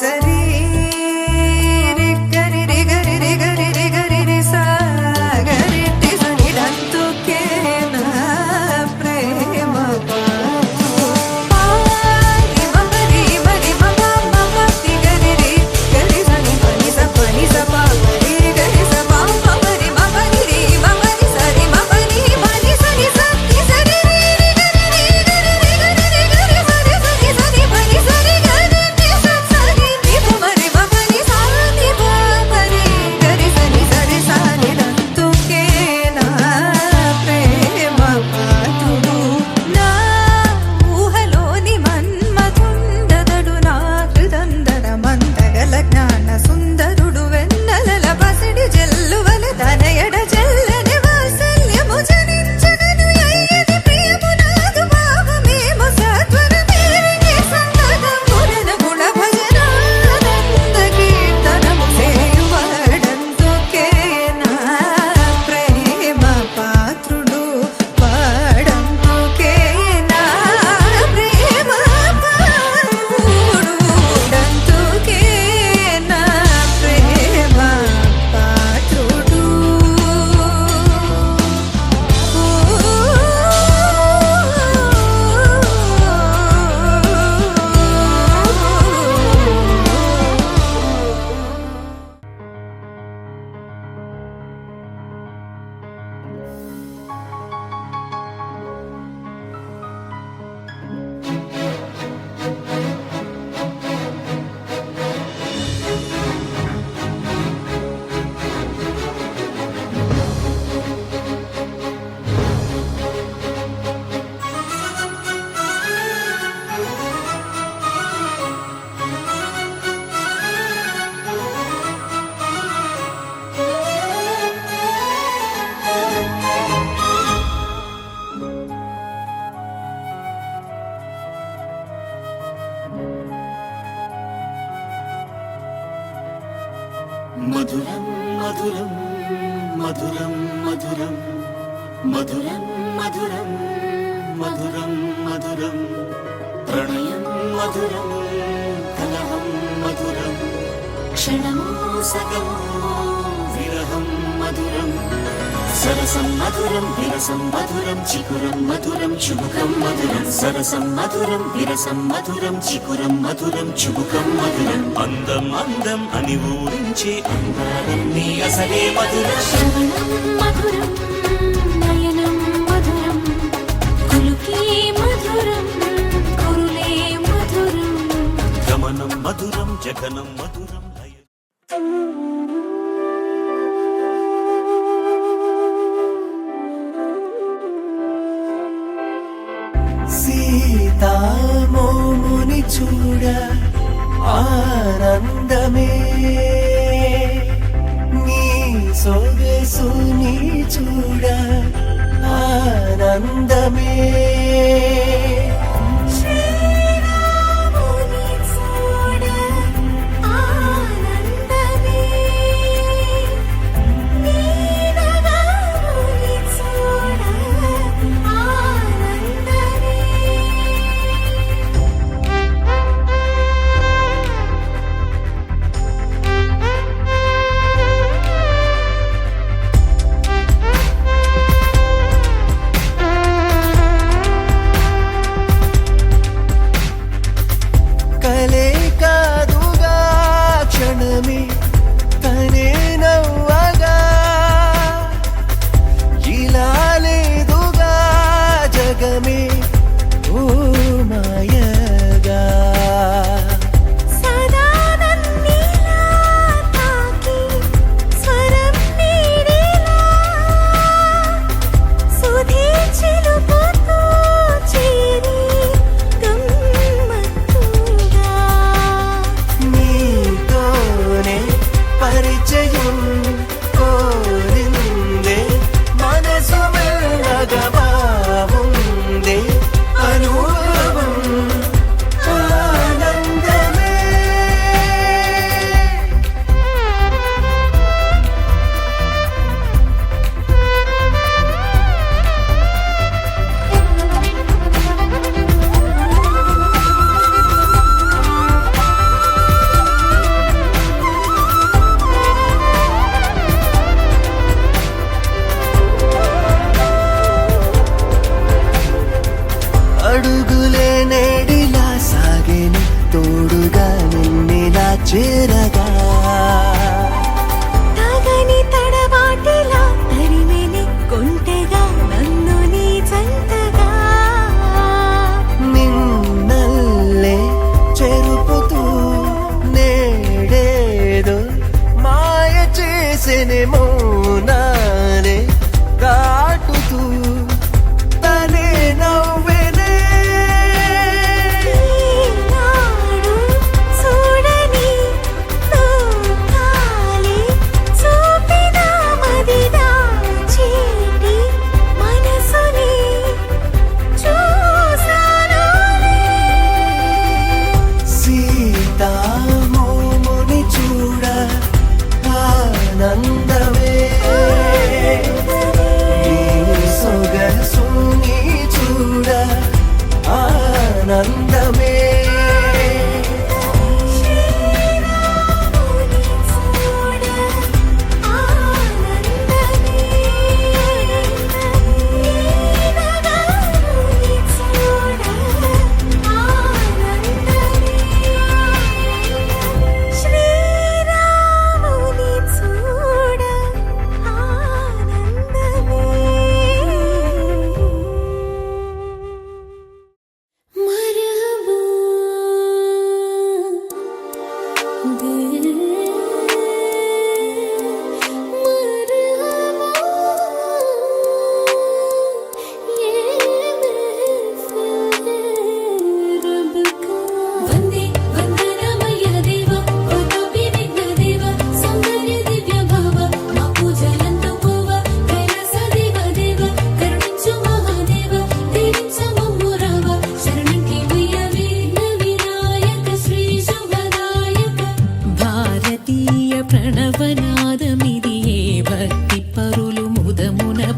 సరి రి గరి రి గరి రి గరి రి గరి రి సా గరి టి సని దంతుకే నా ప్రేమ పారి మగరి మరి మమ మమ తి గరి రి గరి సని పని స పా గరి గరి స పా మమరి మమరి రి మమరి సరి మమరి మని సని స తి సరి రి గరి రి గరి రి గరి రి గరి సరి సని సని పని సరి గరి ని స సని ని మమరి మమని సా ని మమరి గరి సని సరి సని దంతుకే నా ప్రేమ పాతుడు నా ఊహలోని మన్మథుండదడు నా హృదందర మందగల జ్ఞాన సుందరుడు వెన్నెలల పసిడి జల్లువల తనయడ చెల్లని వాత్సల్యము జనించగను అయ్యది ప్రియము నాదు భావమేమో సత్వర మేరిని సంతతం గుణన గుణ భజనానంద కీర్తనము సేయువాడంతుకే నా ప్రేమ పాత్రుడు వాడంతుకే నా ప్రేమ పాత్రుడు డంతుకే నా ప్రేమ పాత్రుడు మధురం మధురం మధురం మధురం మధురం మధురం మధురం మధురం ప్రణయం మధురం కలహం మధురం క్షణమో సగమో విరహం మధురం సరసం మధురం విరసం మధురం చికురం మధురం చుబుకం మధురం సరసం మధురం విరసం మధురం చికురం మధురం చుబుకం మధురం అందం అందం అని ఊరించే అందాలన్నీ అసలే మధురం శ్రవణం మధురం నయనం మధురం కులుకే మధురం కురులే మధురం గమనం మధురం జగనం మధురం లయ సీతామోముని చూడ ఆనందమే నీ సొగసుని చూడ ఆనందమే శ్రీరాముని చూడ ఆనందమే నీనగాముని చూడ ఆనందమే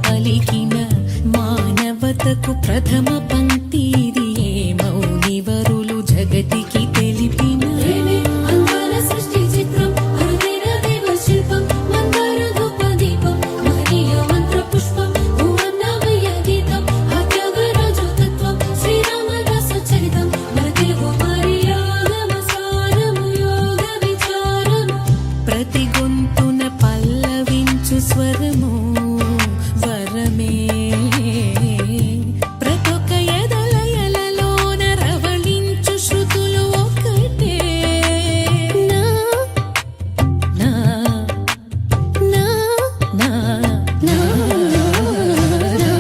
పలికిన మానవతకు ప్రథమ పంక్తి ఇది ఏ మౌనివరులు జగతికి తెలిపిన అందాల సృష్టి చిత్రం అరుదైన దేవ శిల్పం మందార ధూప దీపం మహనీయ మంత్ర పుష్పం భువన్నమయ గీతం అత్యాగరాజు తత్వం శ్రీరామదాస చరితం మన తెలుగు మరియాగమ సారము యోగ విచారము ప్రతి గొంతున పల్లవించు స్వరము వరమే ప్రతొక్క ఎదలయలలోన రవళించు శృతులు ఒకటే నా నా నా నా నా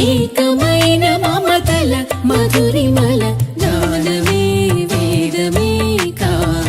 ఏకమైన మమతల మధురిమల జ్ఞానమే వేదమే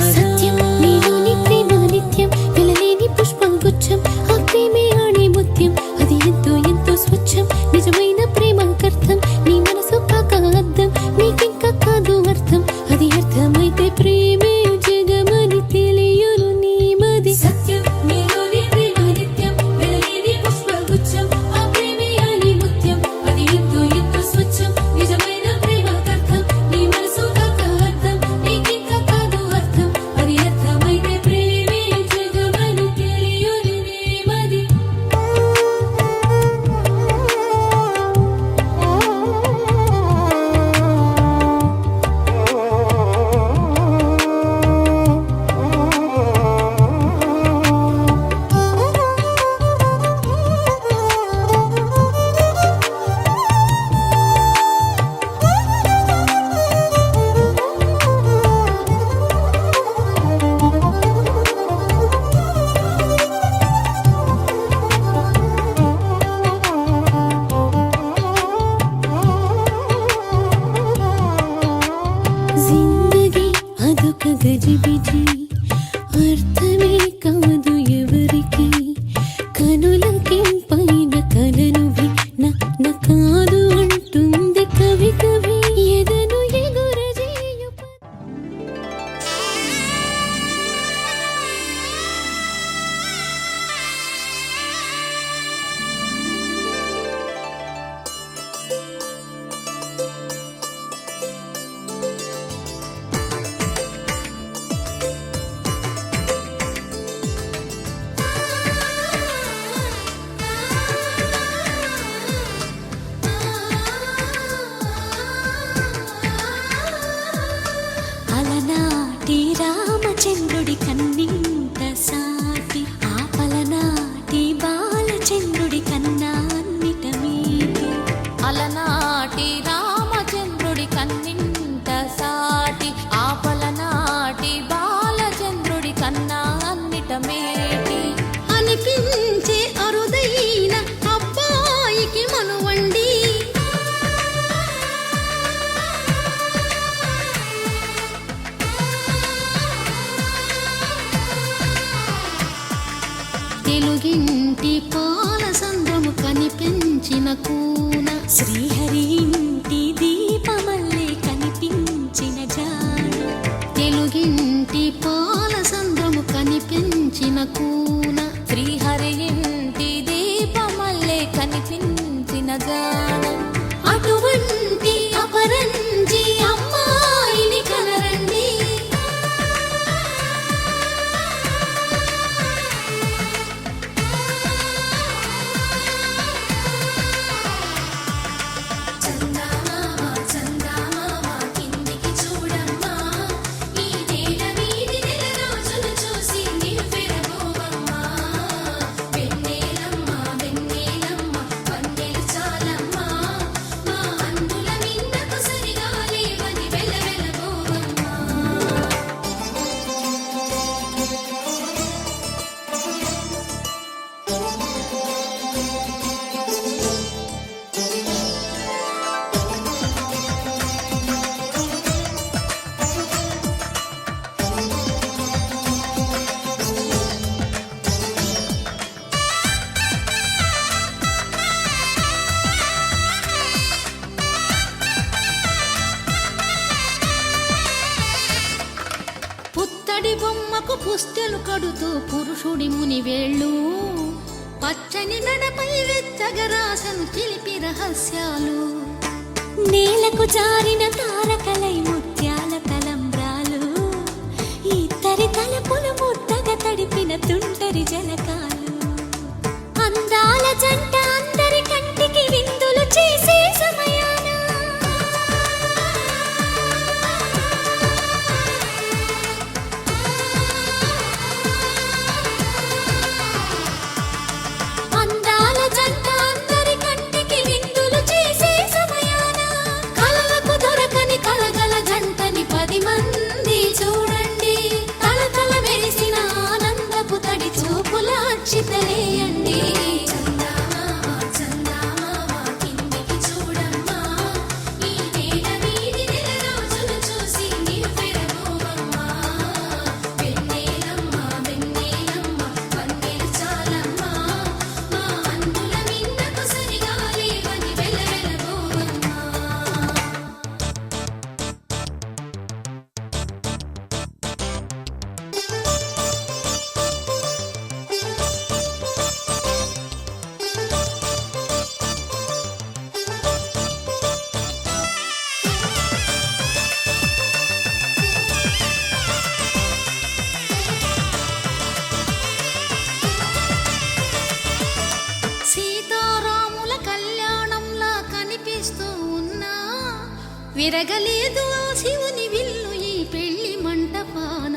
సత్యం నీలోని ప్రేమ నిత్యం వెలలేని పుష్పగుచ్చం ఆ ప్రేమే ఆడే ముత్యం అది ఎంతో ఎంతో స్వచ్ఛం నిజమైన ప్రేమకర్థం నీ మనసు కాక అర్థం నీకింకా కాదు అర్థం అది అర్థమైతే ప్రేమే జగమని తెలియను నీ మది సత్యం నీలోని ప్రేమ నిత్యం వెలలేని పుష్పగుచ్చం ఆ ప్రేమే ఆడే ముత్యం అది ఎంతో ఎంతో స్వచ్ఛం నిజమైన ప్రేమకర్థం నీ మనసు కాక అర్థం నీకింకా కాదు అర్థం అది అర్థమైతే ప్రేమే జగమని తెలియను నీ మది జిందగీ అదొక గజిబిజి అర్థమే కాదు ఎవరికి కనులకి పైన కలను నా కాదు అంటుంది కవి కవి ఎదను ఎగురజేయు అలనాటి రామచంద్రుడి కన్నింత సాటి ఆపలనాటి బాలచంద్రుడి కన్నా అన్నిట మీటి అలనాటి రామచంద్రుడి కన్నింత సాటి ఆపలనాటి బాలచంద్రుడి కన్నా అన్నిట మేటి అనిపించే అరుదైన అబ్బాయికి మనువండి తెలుగింటి పాల సంద్రము కనిపించిన కూన శ్రీహరి ఇంటి దీపమల్లే కనిపించిన జాడ తెలుగింటి పాల సంద్రము కనిపించిన కూన శ్రీహరి ఇంటి దీపమల్లే కనిపించిన జాడ అటువంటి అపరంజి అమ్మాయిని కనరండి చందమామ చందమామ కిందికి చూడమ్మా ఈ నేల వీధి నెల రోజులు చూసి నివ్వెరబోవమ్మా వెన్నెలమ్మ వెన్నెలమ్మ వన్నెలు చాలమ్మా మా అందుల నిన్నకు సరిగా లేవని వెలవెలబోవమ్మా పుత్తడి బొమ్మకు పుస్తెలు కడుతూ పురుషుడి ముని వేళ్ళు పచ్చని నడపై వెచ్చగరాసను చిలిపి రహస్యాలు, నేలకు జారిన తారకలై ముత్యాల తలంబ్రాలు, ఇద్దరి తలపులు ముద్దగా తడిపిన తుంటరి జలకాలు, అందాల జంట అందరి కంటికి విందులు చేసే సమయాన అందాల జంట అందరి కంటికి విందులు చేసే సమయాన కలలకు దొరకని కలగల జంటని 10 మంది చూడండి, తలతల మెరిసిన ఆనందపు తడి చూపుల అక్షితలేయండి. చందమామ చందమామ కిందికి చూడమ్మా, ఈ నేల వీధి నెల రోజులు చూసి నివ్వెరపోవమ్మా. వెన్నెలమ్మ వెన్నెలమ్మ వన్నెలు చాలమ్మా, మా అందుల మిన్నకు సరిగా లేవని వెలవెలబోవమ్మా. సీతారాముల కళ్యాణంలా కనిపిస్తూ ఉన్నా, విరగలేదు ఆ శివుని విల్లు ఈ పెళ్లి మంటపాన.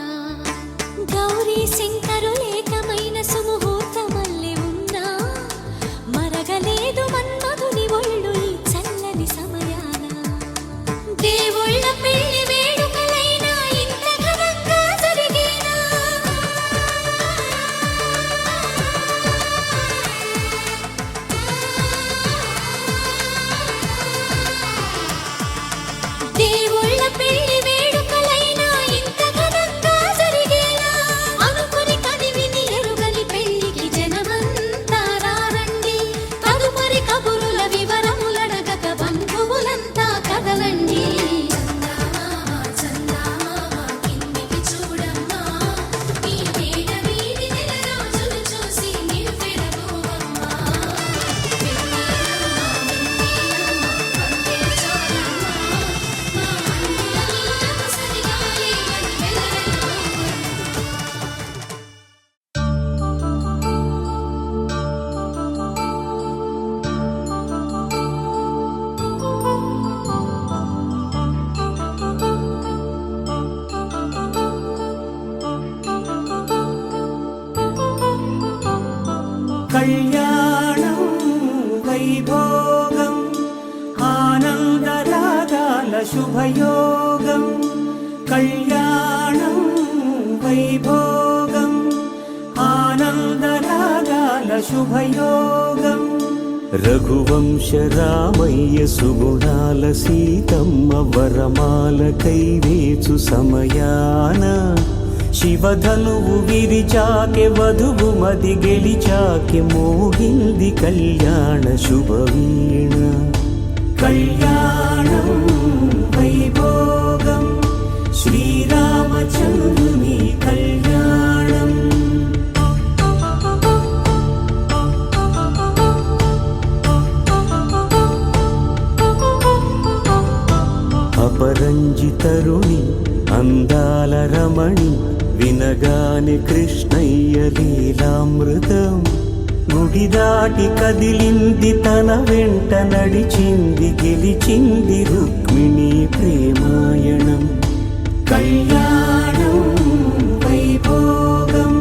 గౌరీ శంకరులేకమైన సుముహూర్తమల్లె ఉన్నా, మరగలేదు మన్మధుని ఒళ్ళు ఈ చల్లని సమయాన. దేవుళ్ళ పెళ్లి వేడుకలైనా ఇంత ఘనంగా జరిగేనా? దేవుళ్ళ పెళ్లి వేడుకలైనా ఇంత ఘనంగా జరిగేలా, అనుకుని కనివిని ఎరుగని పెళ్లికి జనమంతా రారండి, తదుపరి కబురుల వివరములడగక బంధువులంతా కదలండి. చందమామ చందమామ కిందికి చూడమ్మా, ఈ నేల వీధి నెల రోజులు చూసి నివ్వెరపోవమ్మా. వెన్నెలమ్మ వెన్నెలమ్మ వన్నెలు చాలమ్మా, మా అందుల మిన్నకు సరిగా లేవని వెలవెలబోవమ్మా. కళ్యాణం వైభోగం ఆనందరాగాల శుభయోగం, కళ్యాణం వైభోగం ఆనందరాగాల శుభయోగం. రఘువంశ రామయ్య సుగుణాల సీతమ్మ వరమాల కైవేచు సమయాన, శివధనువు విరిచాకె వధువు మది గెలిచాకె మోగింది కళ్యాణ శుభవీణ. కళ్యాణం వైభోగం శ్రీరామచంద్రుని కళ్యాణం. అపరంజి తరుణి అందాల రమణి, వినగాని కృష్ణయ్య లీలామృతం, గుడి దాటి కదిలింది తన వెంట నడిచింది గెలిచింది రుక్మిణి ప్రేమాయణం. కళ్యాణం వైభోగం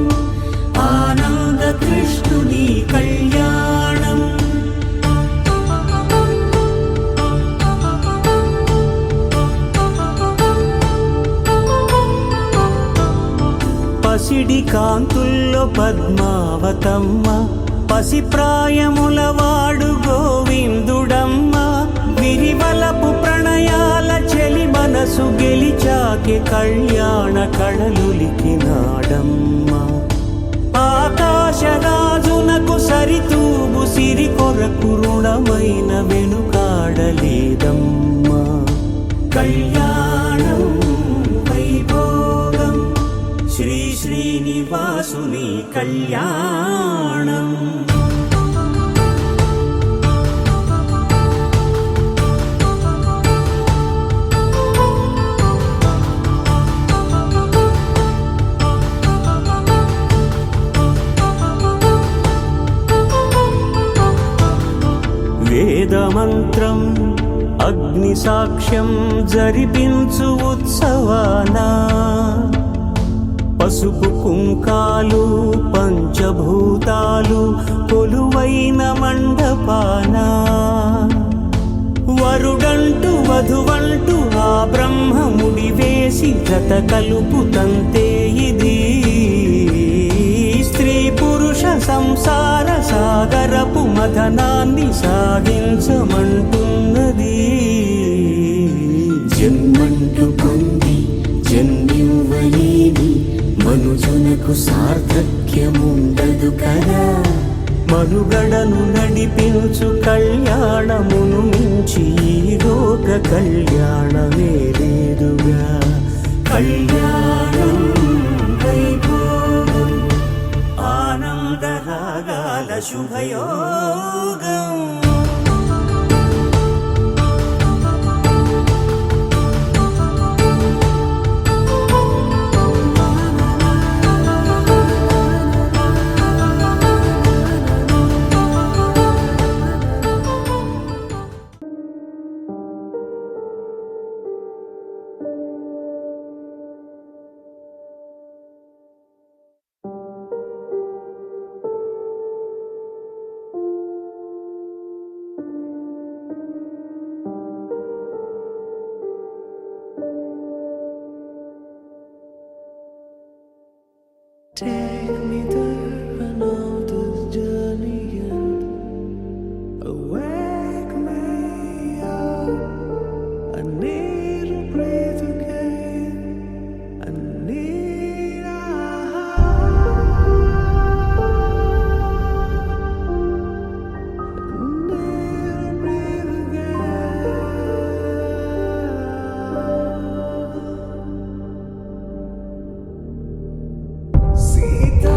ఆనంద కృష్ణుని కళ్యాణం. పసిడి కాంతుల్లో పద్మావతమ్మ, పసిప్రాయముల వాడు గోవిందుడమ్మ, విరివలపు ప్రణయాల చెలి మనసు గెలిచాకె కళ్యాణ కళలులికినాడమ్మ. ఆకాశరాజునకు సరితూగు సిరి కొరకు రుణమైన వెనుకాడలేదమ్మా. కళ్యాణం వైభోగం శ్రీ శ్రీనివాసుని కళ్యాణం. వేదమంత్రం అగ్ని సాక్ష్యం జరిపించు ఉత్సవాన పసుపు కుంకాలు పంచభూతాలు కొలువైన మండపాన వరుడంటూ వధువంటూ ఆ బ్రహ్మముడి వేసి జత కలుపుతంతే ఇది స్త్రీ పురుష సంసార సాగరపు మథనాన్ని సాగించమంటున్నది. జన్మంటూ పొంది జన్మివ్వలేని మనుజునకు సార్థక్యముండదు కదా. మనుగడను నడిపించు కళ్యాణమును మించి ఈ లోక కళ్యాణమే లేదుగా. కళ్యాణం Vaibhogam ఆనందరాగాల శుభయోగం. Take me there, I know this journey ends. Awake me up, I need to breathe again. I need a breathe again. Sita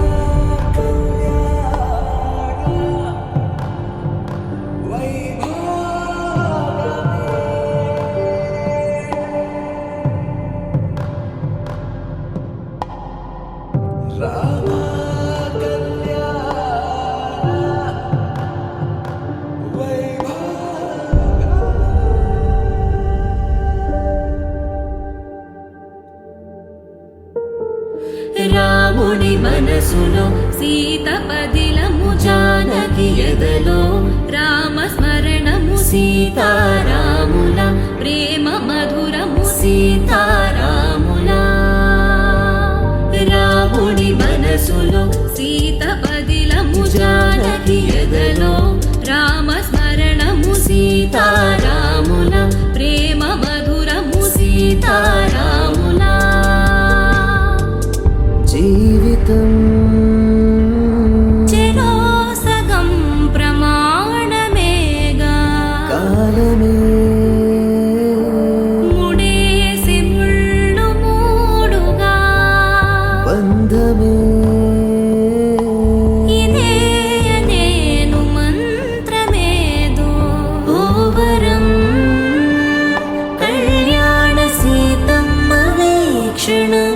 రాముని మనసులో సీత పదిలము జానకి ఎదలో రామస్మరణము సీతారాముల ప్రేమ మధురము సీతారాముల. రాముని మనసులో సీత పదిలము జానకి ఎదలో రామస్మరణము సీతారాముల ప్రేమ మధురము సీతారాముల. జీవితం చెరో సగం ప్రమాణమేగా కాలమే ముడేసి ముళ్ళు మూడుగా బంధమే ఇదే నేను మంత్రమేదో ఓవరం కళ్యాణ సీతమ్మ వీక్షణం.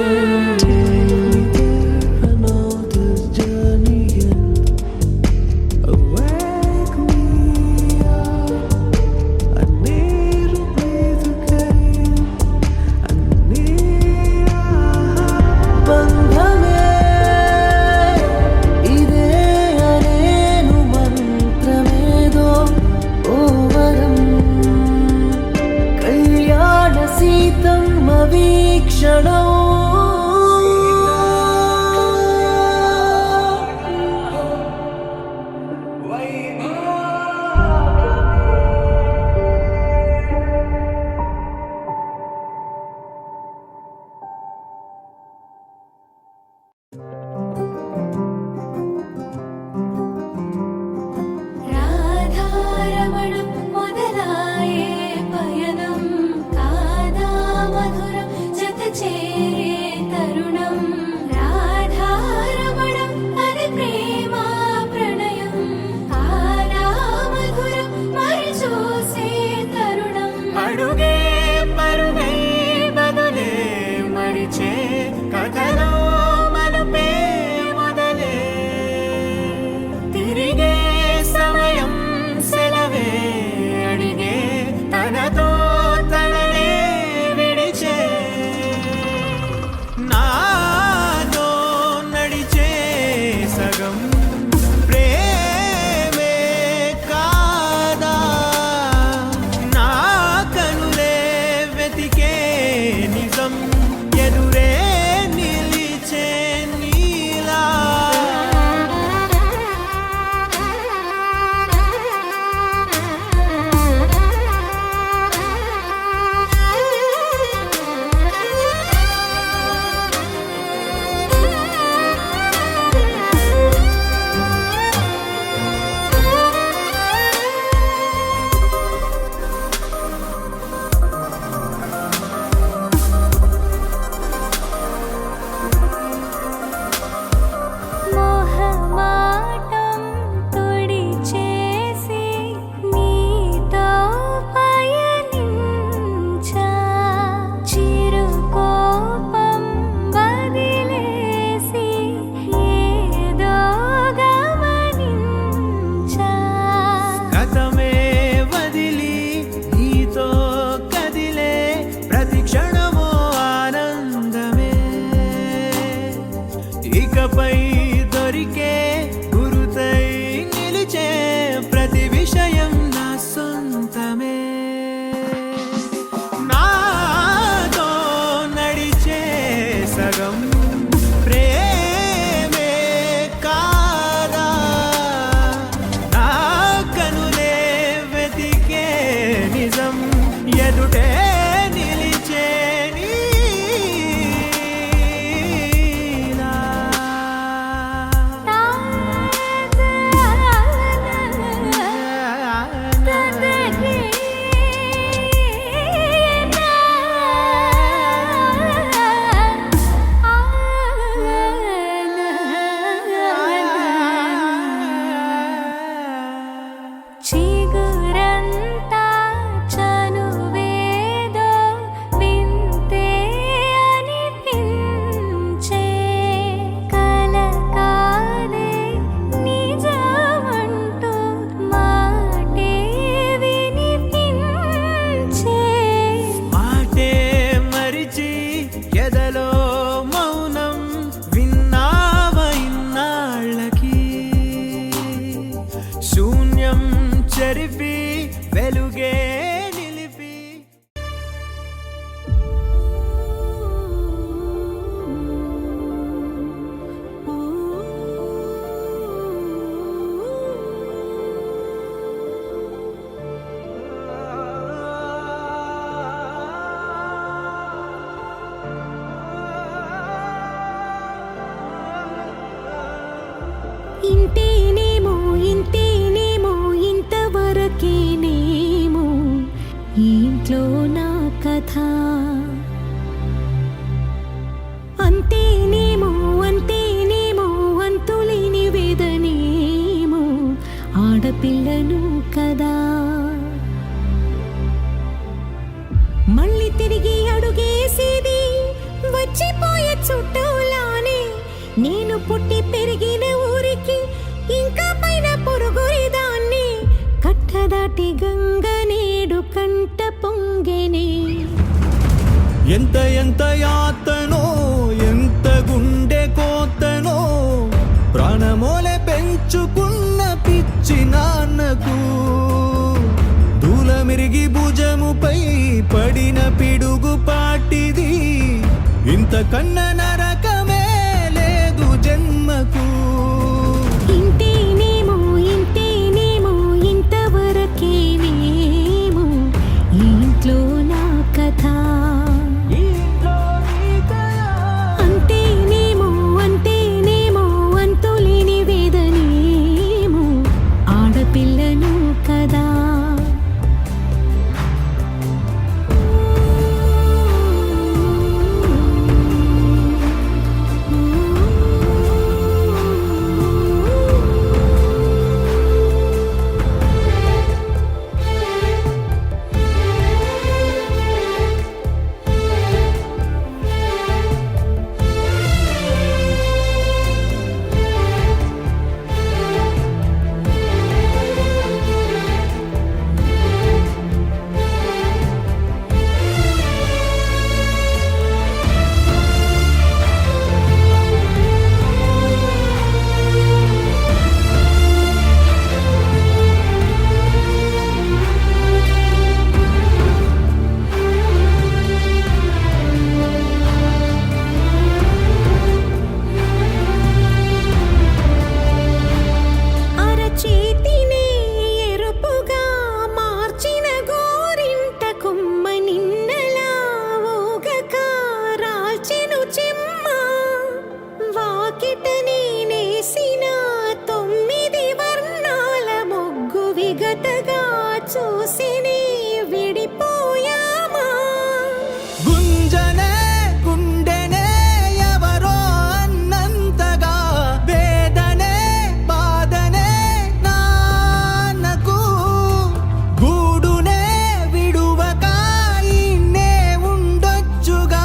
రాధారమణం మొదలాయే పయనం కాదా మధురం జత చేరే వెలుగే నిలిపి. ఇంతేనేమో ఇంతేనేమో ఇంతవరకేనేమో ఈ ఇంట్లో నా కథ. అంతేనేమో అంతేనేమో అంతులేని వేదనేమో ఆడపిల్లను కదా. మళ్ళీ తిరిగి అడుగేసేది వచ్చిపోయే చుట్టూలానే. నేను పుట్టి పెరిగిన ఊరికి ఇంకా పైన పొరుగురిదాన్ని. కట్టదాటి గంగ నేడు కంట పొంగెనే. ఎంత ఎంత యాతనో ఎంత గుండె కోతనో ప్రాణమోలే పెంచుకున్న పిచ్చి నాన్నకు దూలమిరిగి భుజముపై పడిన పిడుగు పాటిది. ఇంతకన్నా నరకమే లేదు జన్మకు. ఇంతేనేమో ఇంతేనేమో ఇంతవరకేనేమో ఈ ఇంట్లో నా కథ. అంతేనేమో అంతేనేమో అంతులేని వేదనేమో ఆడపిల్లను కదా. అరచేతినే ఎరుపుగా మార్చిన గోరింట కొమ్మ నిన్నలా ఊగక రాల్చెను చెమ్మ. వాకిట నేనేసిన 9 వర్ణాల ముగ్గు విగతగా చూసినే విడిపోయామా. గుంజనే గుండెనే ఎవరో అన్నంతగా వేదనే బాధనే నాన్నకు గూడునే విడువక ఇన్నే ఉండొచ్చుగా.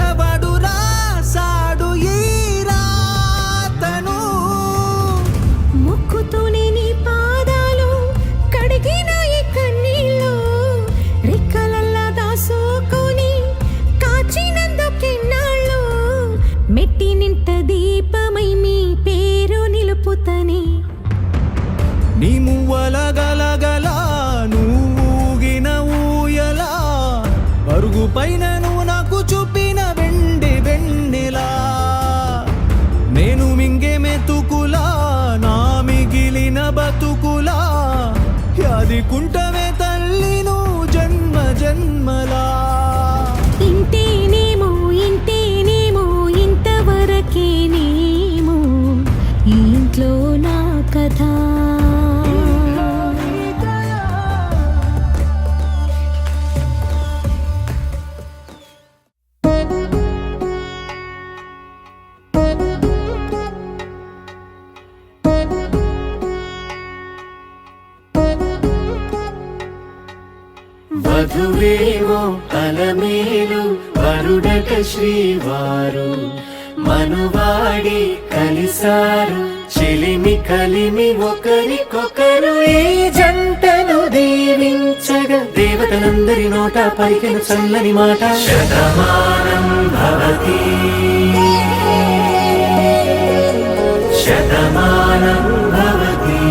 ఎవడు రాసాడు ఈ రాతను. ముక్కుతోనే నీ పాదాలు కడిగిన ఈ కన్నీళ్ళు రెక్కలల్లా దాసుకొని కాచినందుకెన్నాళ్ళు. మెట్టి నింట దీపమై మీ పేరు నిలుపుతని. నీ మువ్వల గలగల నువ్వుగిన ఊయల అరుగు పైన నువ్వు నాకు చూపిన వెండి వెన్నెలా. నేను మింగే మెతుకులా నా మిగిలిన బతుకులా యాదికుంటవే తల్లి నువ్వు జన్మ జన్మలా. ఇంతేనేమో ఇంతేనేమో ఇంతవరకేనేమో ఈ ఇంట్లో నా కథ. వధువేవో అలమేలు వరుడట శ్రీవారు మనువాడి కలిసారు చెలిమి కలిమి ఒకరికొకరు. ఈ జంటను దీవించగా దేవతలందరి నోట పలికిన చల్లని మాట. శతమానం భవతి శతమానం భవతి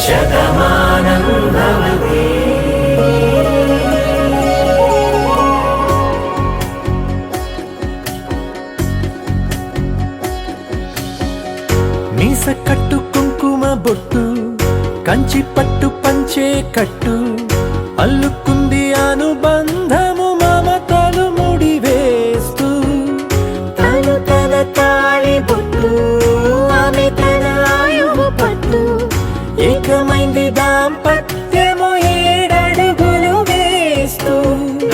శతమానం భవతి. మీస కట్టు కుంకుమ బొట్టు కంచి పట్టు పంచే కట్టు అల్లుకుంది అనుబంధము మమతలు ముడివేస్తూ తను తన తాళి బొట్టు ఆమె తన ఆయువు పట్టు ఏకమైంది దాంపత్యము 7 అడుగులు వేస్తూ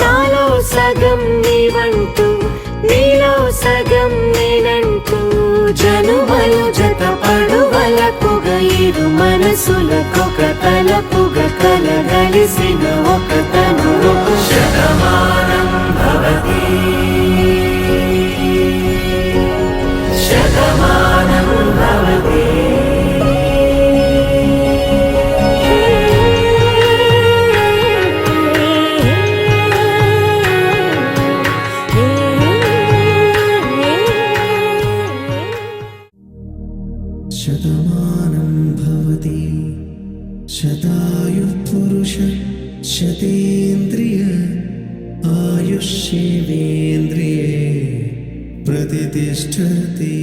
నాలో సగం నీవంటూ నీలో సగం నేనంటూ జనుమలు జతపడువలకుగ ఇరు మనసులకొక తలపుగ కలగలిసిన ఒక తనువు శతమానం భవతి. శతమానం భవతి. శతమానం భవతి శతాయుః పురుష శతేంద్రియ ఆయుష్యేవేంద్రియే ప్రతిష్టతి.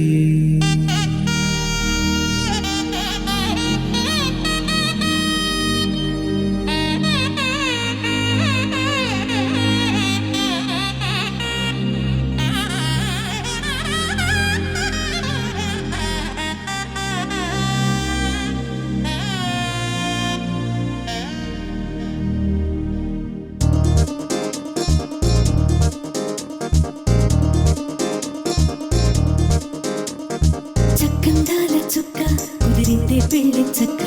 చక్కందాల చుక్క కుదిరిందే పెళ్లి చక్క